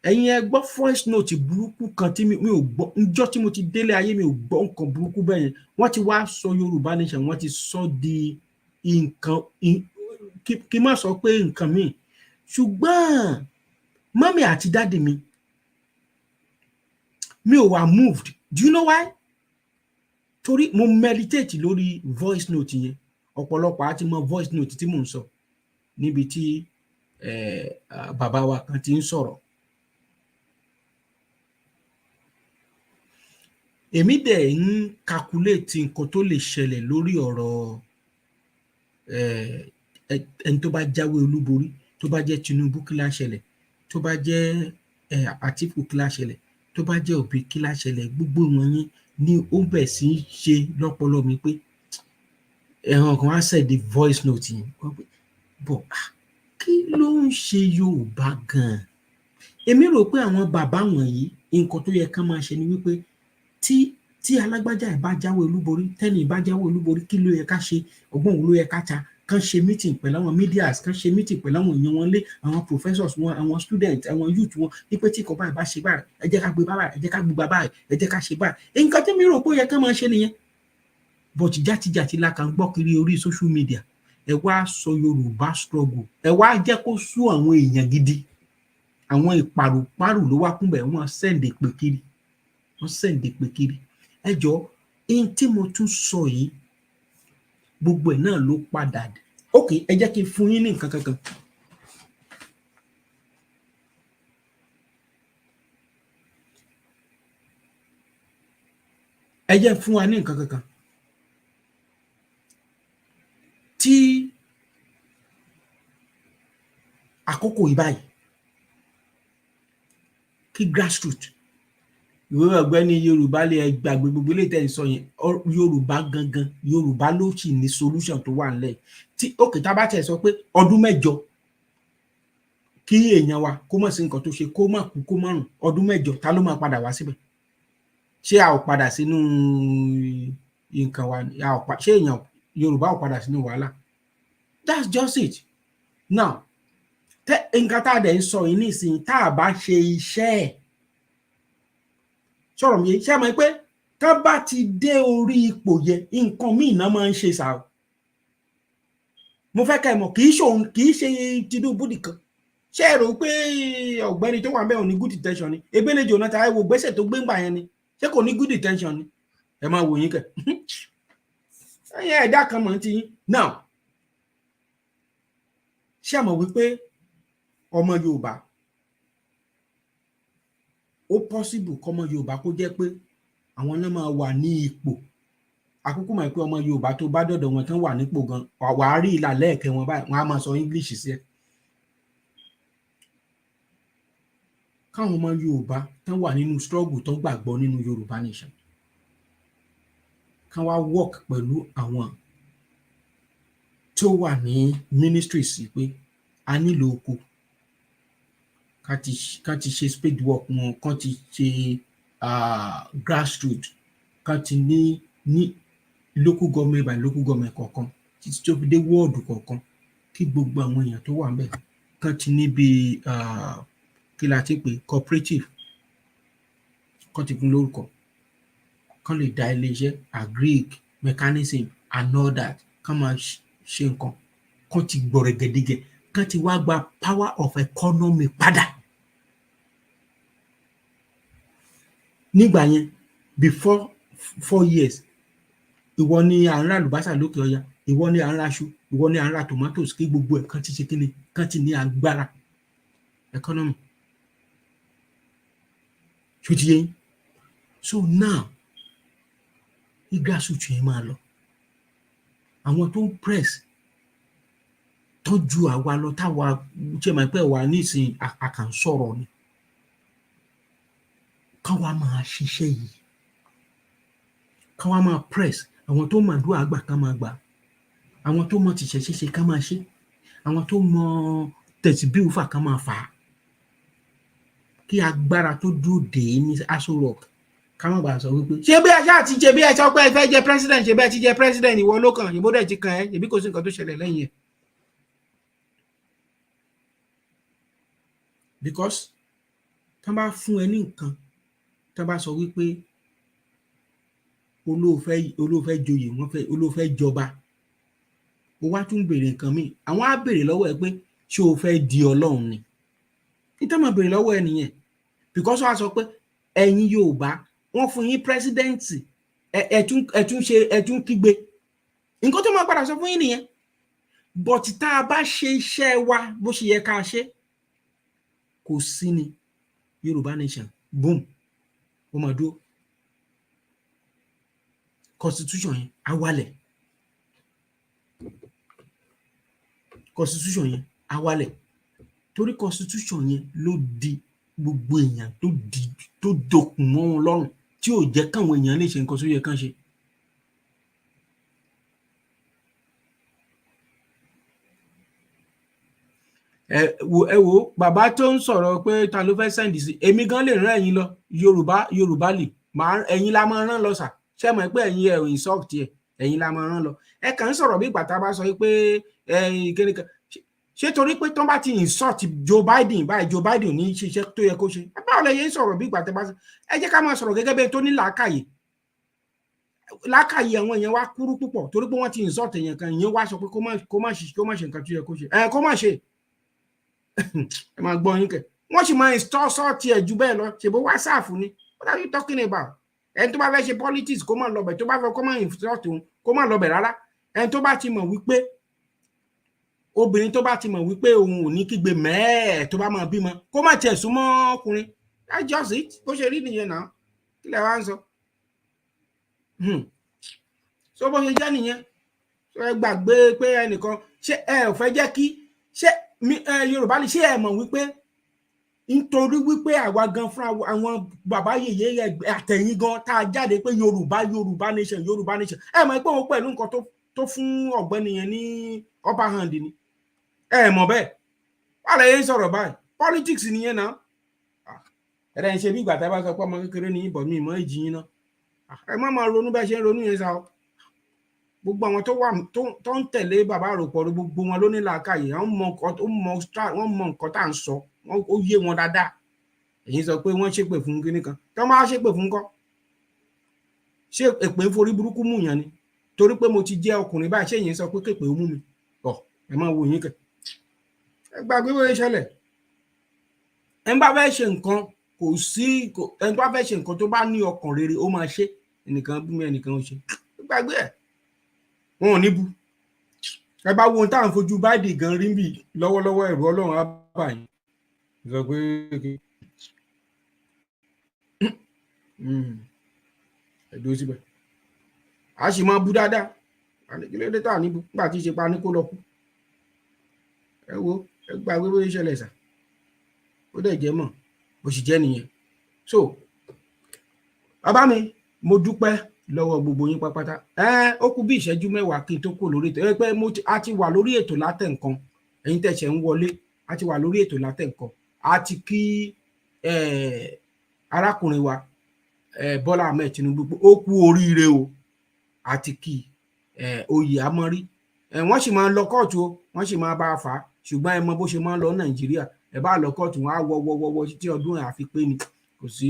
Ẹ̀yin ẹ gbọ́ voice note burúkú kan tí mi ò gbọ́ níjọ́ tí mo ti délé ayé mi ò gbọ́ nǹkan burúkú bẹ́ẹ̀ yẹn. Wọ́n ti wá sọ Yorùbá nation wọ́n ti sọ di nǹkan kí má sọ pé nǹkan míì ṣùgbọ́n mọ́mí àti dáàdì mi ò wà moved. Do you know why? Torí mo meditate lórí voice note yẹn. Ọ̀pọ̀lọpọ̀ á ti mọ voice note tí mò ń sọ níbi tí bàbá wa kan ti ń sọ̀rọ̀. Èmi dẹ̀ ń calculate nǹkan tó lè ṣẹlẹ̀ lórí ọ̀rọ̀ ẹni tó bá jáwé olúborí tó bá jẹ́ Tinubu kí lá ṣẹlẹ̀ tó bá jẹ́ Àtíkù kí lá ṣẹlẹ̀ tó bá jẹ́ Òbí kí lá ṣẹlẹ̀ gbogbo wọn yẹn ni ó bẹ̀ sí ṣe lọ́pọlọ mi pé ẹ̀hàn kan á sẹ̀ di voice note yìí bọ̀ kí ló ń ṣe Yorùbá gan-an. Èmi rò pé àwọn bàbá wọ̀nyí nǹkan tó yẹ kán máa ṣe ni wípé tí alágbájá ẹ̀ bá jáwé olúborí tẹ́ni bá jáwé olúborí kí ló yẹ ká ṣe ọgbọ́n wo ló yẹ ká ta kán ṣe meeting pẹ̀lú àwọn medias kán ṣe meeting pẹ̀lú àwọn èèyàn wọn lé àwọn professors wọn àwọn students àwọn youth wọn wípé tí kò báyìí bá ṣe báyìí ẹ jẹ́ ká gbé báyìí ẹ jẹ́ ká gbé báyìí ẹ jẹ́ ká ṣe báyìí nǹkan tí mi rò pé ó yẹ kán máa ṣe nìyẹn but játijàti la kàn gbọ́ kiri orí social media ẹ wá sọ Yorùbá struggle ẹ wá jẹ́ kó sú àwọn èèyàn gidi àwọn ìpàrùpàrù ló wá kúnbẹ̀ wọ́n sẹ́ǹdẹ̀ pé kiri ẹ jọ ihun tí mo tún sọ yìí gbogbo ẹ̀ náà ló padà dé ok ẹ jẹ́ kí n fún yín ní nǹkan kankan ẹ jẹ́ fún wa ní nǹkan kankan tí àkókò yìí báyìí kí grassroots ìwé ọ̀gbẹ́ni Yorùbá lè gbàgbé gbogbo ilé tẹ́ ń sọ yẹn Yorùbá gangan Yorùbá ló sì ní solution tó wà nílẹ̀ tí òkè tá a bá tẹ̀ sọ pé ọdún 8 kí èèyàn wa kó mọ̀ sí nǹkan tó ṣe kó mọ̀ kú kó mọ̀rùn ọdún 8 ta ló máa padà wá síbẹ̀ ṣé a ò padà sínú nǹkan wa ṣé èèyàn Yorùbá ò padà sínú wàhálà that's just it now nǹkan tá a dẹ̀ ń sọ yìí nísìnyí tá a bá ṣe iṣẹ́ ẹ̀ sọ̀rọ̀ mi ṣe mọ̀ pé tá bá ti dé orí ipò yẹn nǹkan míì náà máa ń ṣe sá o mo fẹ́ ká ẹ mọ̀ kì í ṣe Tinubu nìkan ṣé ẹ rò pé ọ̀gbẹ́ni tó wà bẹ́ẹ̀ ò ní good intention ni Ebele Jonathan ẹ wo gbèsè tó gbé ń gbà yẹn ni ṣé kò ní good intention ni ẹ máa wò yín kẹ ẹyẹ ẹ̀dá kan mọ̀ ti yín now ṣé ẹ mọ̀ wípé ọmọ Yorùbá ó possible kọ́mọ Yorùbá kó jẹ́ pé àwọn náà máa wà ní ipò àkókò mọ̀ pé ọmọ Yorùbá tó bá dọ̀dọ̀ wọn tán wà nípò gan wà á rí ìlà lẹ́ẹ̀kẹ́ wọn báyìí wọn á máa sọ English sí ẹ káwọn ọmọ Yorùbá tán wà nínú struggle tó gbàgbọ́ nínú Yorùbá nation kán wá work pẹ̀lú àwọn tó wà ní ministry sí pé a nílò oko ká ti ṣe spade work wọn kán ti ṣe grassroots kán ti ní local government by local government kọ̀ọ̀kan títí tó fi dé wọ́ọ̀dù kọ̀ọ̀kan kí gbogbo àwọn èèyàn tó wà ńbẹ̀ kan ti níbi kí la ti pè cooperative kan ti fún lórúkọ kan lè dá iléeṣẹ́ agric mechanism and all that kan máa ṣe nǹkan kan ti gbọ̀rẹ̀gẹ̀dígẹ̀ kan ti wá gba power of economy padà. Nígbà yẹn before 4 years ìwọ ni à ń ra àlùbásà lókè ọya, ìwọ ni à ń ra aṣọ, ìwọ ni à ń ra tomatoes, kí gbogbo ẹ̀ kan ti ṣe kíni kan ti ní agbára economy. Ṣó ti yé yín? So now grassroots yẹn máa lọ. Àwọn tó ń press tọ́jú àwa lọ táwa ṣe máa pẹ́ wà nísìnyí àkàn sọ̀rọ̀ ni. Kán wá máa ṣiṣẹ́ yìí. Kán wá máa press. Àwọn tó mọ àdúrà gbà kán máa gbà. Àwọn tó mọ tìṣẹ́ ṣíṣe kán máa ṣe. Àwọn tó mọ tẹ̀síbíù fà kán máa fà á. Kí agbára tó dúró dè ní Aso Rock ká má bàa sọ wípé ṣé bí ajá àti ṣe bí ẹ sọ pé ẹ fẹ́ jẹ president ṣe bẹ́ẹ̀ ti jẹ president ìwọ ló kàn ìbò dẹ̀ ti kàn ẹ́ ṣebí kò sí nǹkan tó ṣẹlẹ̀ lẹ́yìn ẹ̀. Because tán bá fún ẹ ní nǹkan tán bá sọ wípé olóòfẹ́ joyè olóòfẹ́ jọba ó wá tún béèrè nǹkan míì àwọn á béèrè lọ́wọ́ ẹ pé ṣé o fẹ́ di Ọlọ́run ni nítorí máa béèrè lọ́wọ́ ẹ nìyẹn because wọ́n á sọ pé ẹ̀yin Yorùbá wọ́n fún yín pírẹsidẹ́ǹtì ẹ tún kígbe nǹkan tó máa padà sọ fún yín nìyẹn but tá a bá ṣe iṣẹ́ wa bó ṣe yẹ ká ṣe kò sí ni Yorùbá nation boom ó máa dúró constitution yẹn á wálẹ̀ constitution yẹn á wálẹ̀ torí constitution yẹn ló di gbogbo èèyàn tó dokùn mọ́ wọn lọ́rùn tí ò jẹ́ káwọn èèyàn lè ṣe nǹkan tó yẹ kán ṣe. ẹ wo bàbá tó ń sọ̀rọ̀ pé ta ló fẹ́ sẹ́ǹdì sí èmi gan lè rán ẹ̀yin lọ Yorùbá lè ẹ̀yin la máa rán lọ sà ṣé mọ̀ pé ẹ̀yin ẹ̀ insult ẹ̀ ẹ̀yin la máa rán lọ ẹ kàn ń sọ̀rọ̀ bí ìgbà tá a bá sọ pé kíni kan ṣé torí pé tó bá ti insult Joe Biden báyìí Joe Biden ní ṣiṣẹ́ tó yẹ kó ṣe báwo lẹ yẹn sọ̀rọ̀ bí ìgbà tẹ́ bá ṣe ẹ jẹ́ ká máa sọ̀rọ̀ gẹ́gẹ́ bí tó ní làákàyè àwọn èèyàn wá kúrú púpọ̀ torí pé wọ́n ti insult èèyàn kan ìyẹn wá sọ pé kó má ṣe nǹkan tó yẹ kó ṣe kó má ṣe ẹ máa gbọ́ yín kẹ̀ wọ́n sì máa install sọ́ọ̀tì ẹ̀ jù bẹ́ẹ̀ lọ ṣèbó WhatsApp ni what are you talking about ẹni tó bá fẹ́ ṣe politics kó má lọbẹ̀ tó bá fẹ́ kó má insult òun kó má lọbẹ̀ rárá ẹni tó bá ti mọ̀ wípé obìnrin tó bá ti mọ̀ wípé òun ò ní kígbe mẹ́ẹ̀ tó bá máa bímọ kó má tiẹ̀ súnmọ́ ọkùnrin that's just it bó ṣe rí nìyẹn náà kí lẹ wá ń sọ so bó ṣe jẹ́ nìyẹn ẹ gbàgbé pé ẹnìkan ṣé ẹ ò fẹ́ jẹ́ kí ṣé Yorùbá lè ṣé ẹ mọ̀ wípé nítorí wípé àwa gan fún àwọn bàbá yèyé àtẹ̀yìn gan tá a jáde pé Yorùbá nation ẹ mọ̀ pé òun pẹ̀lú nǹkan tó fún ọ̀gbẹ́ni yẹn ní upper hand ni ẹ mọ̀ bẹ́ẹ̀ wà lẹ́yìn sọ̀rọ̀ báyìí politics nìyẹn náà ẹ̀rẹ́ ń ṣe bí ìgbà tá a bá sọ pé ọmọ kékeré ní ìbọn mi ìmọ̀ ìjì yín náà ẹ má máa ronú bẹ́ẹ̀ ṣe ń ronú yẹn sá o gbogbo àwọn tó ń tẹ̀lé bàbá Àròpọ̀ gbogbo wọn ló ní làákàyè wọ́n mọ nǹkan tá à ń sọ ó yé wọn dáadáa èyí sọ pé wọ́n ṣépè fún kinní kan tí wọ́n bá ṣépè fún kọ́ ṣé èpè ń forí burúkú mú yàn ni torí pé mo ti jẹ́ ọkùnrin báyìí ṣé èyí sọ pé képe ó mú mi ẹ máa wo yín kẹ ẹ gbàgbé wọ́n ṣẹlẹ̀ ẹ bá fẹ́ ṣe nǹkan kò sí ẹni tó bá fẹ́ ṣe nǹkan tó bá ní ọkàn rere ó máa ṣe ẹnìkan bí mi ẹnìkan ó ṣe gbàgbé ẹ wọn ò ní bu ẹ bá wo ohun táwọn fojú Biden gan rí bì lọ́wọ́lọ́wọ́ ẹ̀rù Ọlọ́run á bà yín sọ pé ẹ̀dùn síbẹ̀ a sì máa bu dáadáa àlejò tá à níbu nígbà tí ìṣe pa ní kó lọ kú ẹ wo ẹ gbàgbé bó ṣe ṣẹlẹ̀ sà ó dẹ̀ jẹ́ mọ̀ bó sì jẹ́ nìyẹn so bàbá mi mo dúpẹ́ lọ́wọ́ gbogbo yín pápátá ó kù bí ìṣẹ́jú mẹ́wàá kí n tó kó lórí ètò pé a ti wà lórí ètò látẹ̀ nǹkan ẹ̀yin tẹ̀sẹ̀ ń wọlé a ti wà lórí ètò látẹ̀ nǹkan a ti kí arákùnrin wa Bọ́lá Ahmed Tinubu ó kú oríire o a ti kí oyè amọ́rí wọ́n sì máa ń lọ kóòtù o wọ́n sì máa bá a fà á ṣùgbọ́n ẹ mọ bó ṣe máa ń lọ Nàìjíríà ẹ bá lọ kóòtù wọn á wọ títí ọdún àfi pé ni kò sí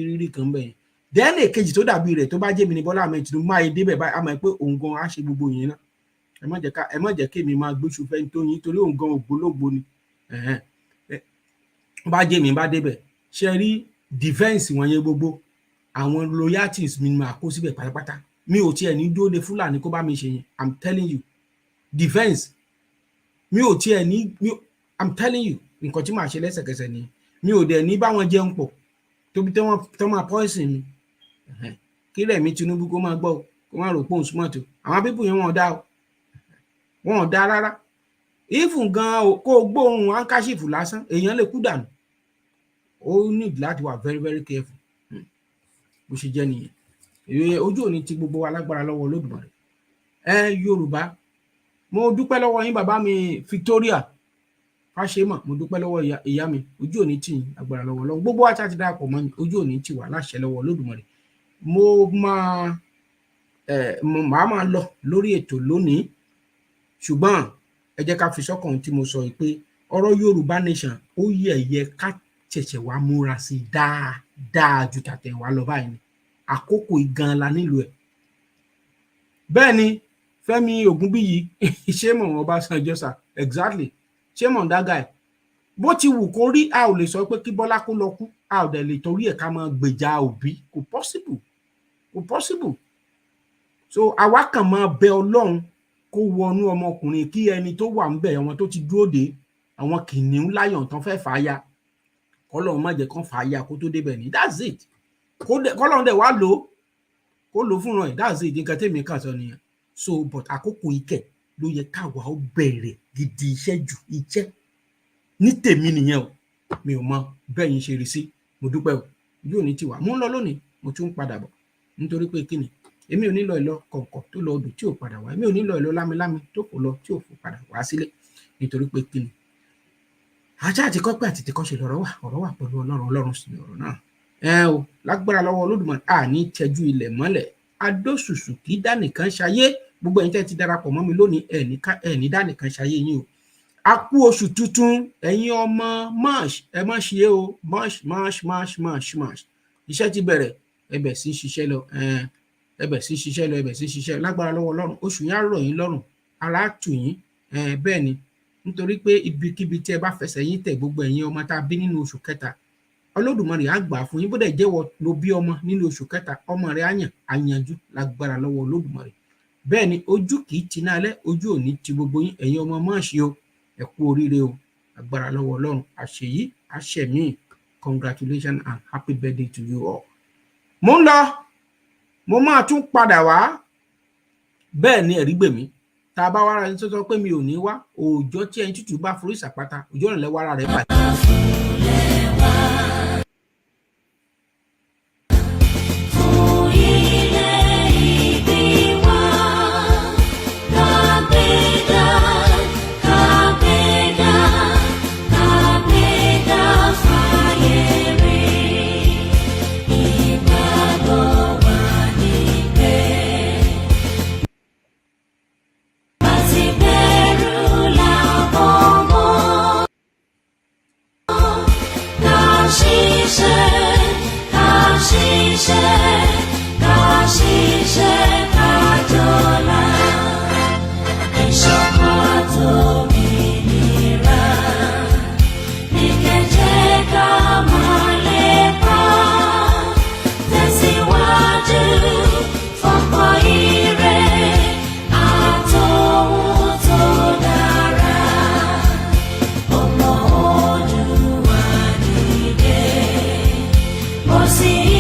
rírì kan bẹ́ẹ̀. dẹ́nì kejì tó dàbí rẹ̀ tó bá jẹ́ mi ní Bọ́lá Ahmed Tinubu máa débẹ̀ báyìí a mọ̀ pé òun gan á ṣe gbogbo yẹn náà ẹ má jẹ́ kémi máa gbóṣù fẹ́ tó yín torí òun gan ògbólógbò ni bá jẹ́ mi bá débẹ̀ ṣe rí defence wọn yẹn gbogbo àwọn loyalties mi máa kó síbẹ̀ pátápátá mi ò tiẹ̀ ní dúró de Fúlàní kó bá mi ṣe yẹn I'm telling you defence mi ò tiẹ̀ ní I'm telling you nǹkan tí màá ṣe lẹ́sẹ̀kẹsẹ̀ ni mi ò dẹ̀ ní báwọn jẹun pọ̀ tóbi tó máa poison mi kí Rẹ̀mí Tinubu kó máa gbọ́ kó máa rò pé òun súnmọ́ tó àwọn pípù yẹn wọn ò dá rárá even gan kó gbóhùn handkerchief lásán èèyàn lè kú dànù ó need láti wà very very careful bó ṣe jẹ́ nìyẹn ojú òní ti gbogbo alágbára lọ́wọ́ Olódùmarè Yorùbá mo dúpẹ́ lọ́wọ́ yín bàbá mi Victoria Fáṣemọ̀ mo dúpẹ́ lọ́wọ́ ìyá mi ojú òní tì yín agbára lọ́wọ́ Ọlọ́run gbogbo wa ti darapọ̀ mọ́ mi ojú òní tì wá láṣẹ lọ́wọ́ Olódùmarè mo máa lọ lórí ètò lónìí ṣùgbọ́n ẹ jẹ́ ká fi sọ́kàn tí mo sọ yìí pé ọ̀rọ̀ Yorùbá nation ó yẹ ká ṣẹ̀ṣẹ̀ wá múra sí dáadáa ju tàtẹ̀wá lọ báyìí ni àkókò ìgan la nílò ẹ̀ bẹ́ẹ̀ ni Fẹ́mi Ògúnbíyì ṣé mọ̀ Ọbásanjọ́ sà exactly ṣé mọ̀ dága ẹ̀ bó ti wù kó rí a ò lè sọ pé kí Bọ́lá kó lọ kú a ò dẹ̀ lè torí ẹ̀ ká máa gbèjà Òbí kò possible so àwa kàn máa bẹ Ọlọ́run kó wọnú ọmọkùnrin kí ẹni tó wà ń bẹ̀ àwọn tó ti dúró dé àwọn kìnìún láyọ̀n tán fẹ́ fà á ya kọ́lọ́run má jẹ́ kán fà á ya kó tó débẹ̀ ní that's it kọ́lọ́run dẹ̀ wá lò ó kó lò ó fúnra ẹ̀ that's it nǹkan tèmi kà sọ nìyẹn so but àkókò ikẹ̀ ló yẹ káwa ó bẹ̀rẹ̀ gidi iṣẹ́ ju iṣẹ́ ní tèmi nìyẹn o mi ò mọ bẹ́ẹ̀ yín ṣe rí sí mo dúpẹ́ o yóò ní tiwa mo ń lọ lónìí mo tún ń padà bọ̀ nítorí pé kíni èmi ò ní lọ ìlọ kọ̀ǹkọ̀ tó lọ odò tí ò padà wá èmi ò ní lọ ìlọ lámilámi tó kò lọ tí ò fò padà wá sílé nítorí pé kíni ajá àti kọ́pẹ́ àti tìkọ́ṣe lọ́rọ̀ wà pẹ̀lú Ọlọ́run sì ni ọ̀rọ̀ náà o lágbára lọ́wọ́ Olódùmarè àní tẹjú ilẹ̀ mọ́lẹ̀ adóṣùṣù kì í dá nìkan ṣayé gbogbo ẹ̀yin tẹ́ ti darapọ̀ mọ́ mi lónìí ẹ̀ní dá nìkan ṣayé yín o a kú oṣù tuntun ẹ̀yin ọmọ march ẹ má ṣe o march iṣẹ́ ti bẹ̀rẹ̀ ẹbẹ̀ sí ṣiṣẹ́ lọ lágbára lọ́wọ́ Ọlọ́run oṣù yẹn á rọ̀ yín lọ́rùn ara á tù yín bẹ́ẹ̀ ni nítorí pé ibikíbi tí ẹ bá fẹsẹ̀ yín tẹ̀ gbogbo ẹ̀yin ọmọ tá a bí nínú oṣù kẹta Olódùmarè á gbà fún yín bó dẹ̀ jẹ́wọ́ ló bí ọmọ nínú oṣù kẹta ọmọ rẹ̀ àyànjú lágbára lọ́wọ́ Olódùmarè bẹ́ẹ̀ ni ojú kì í tiná alẹ́ ojú òní ti gbogbo yín ẹ̀yin ọmọ máàṣì o ẹ kú oríire o agbára lọ́wọ́ Ọlọ́run àṣeyí àṣẹmí congratulations and happy birthday to you all. mo ń lọ mo máa tún padà wá bẹ́ẹ̀ ni ẹ̀rí gbèmí tá a bá wára ẹni tó sọ pé mi ò ní wá òòjọ́ tí ẹni tútù bá forí ìsàpáta òjò náà lẹ́wọ́ ara rẹ̀ bàjẹ́. See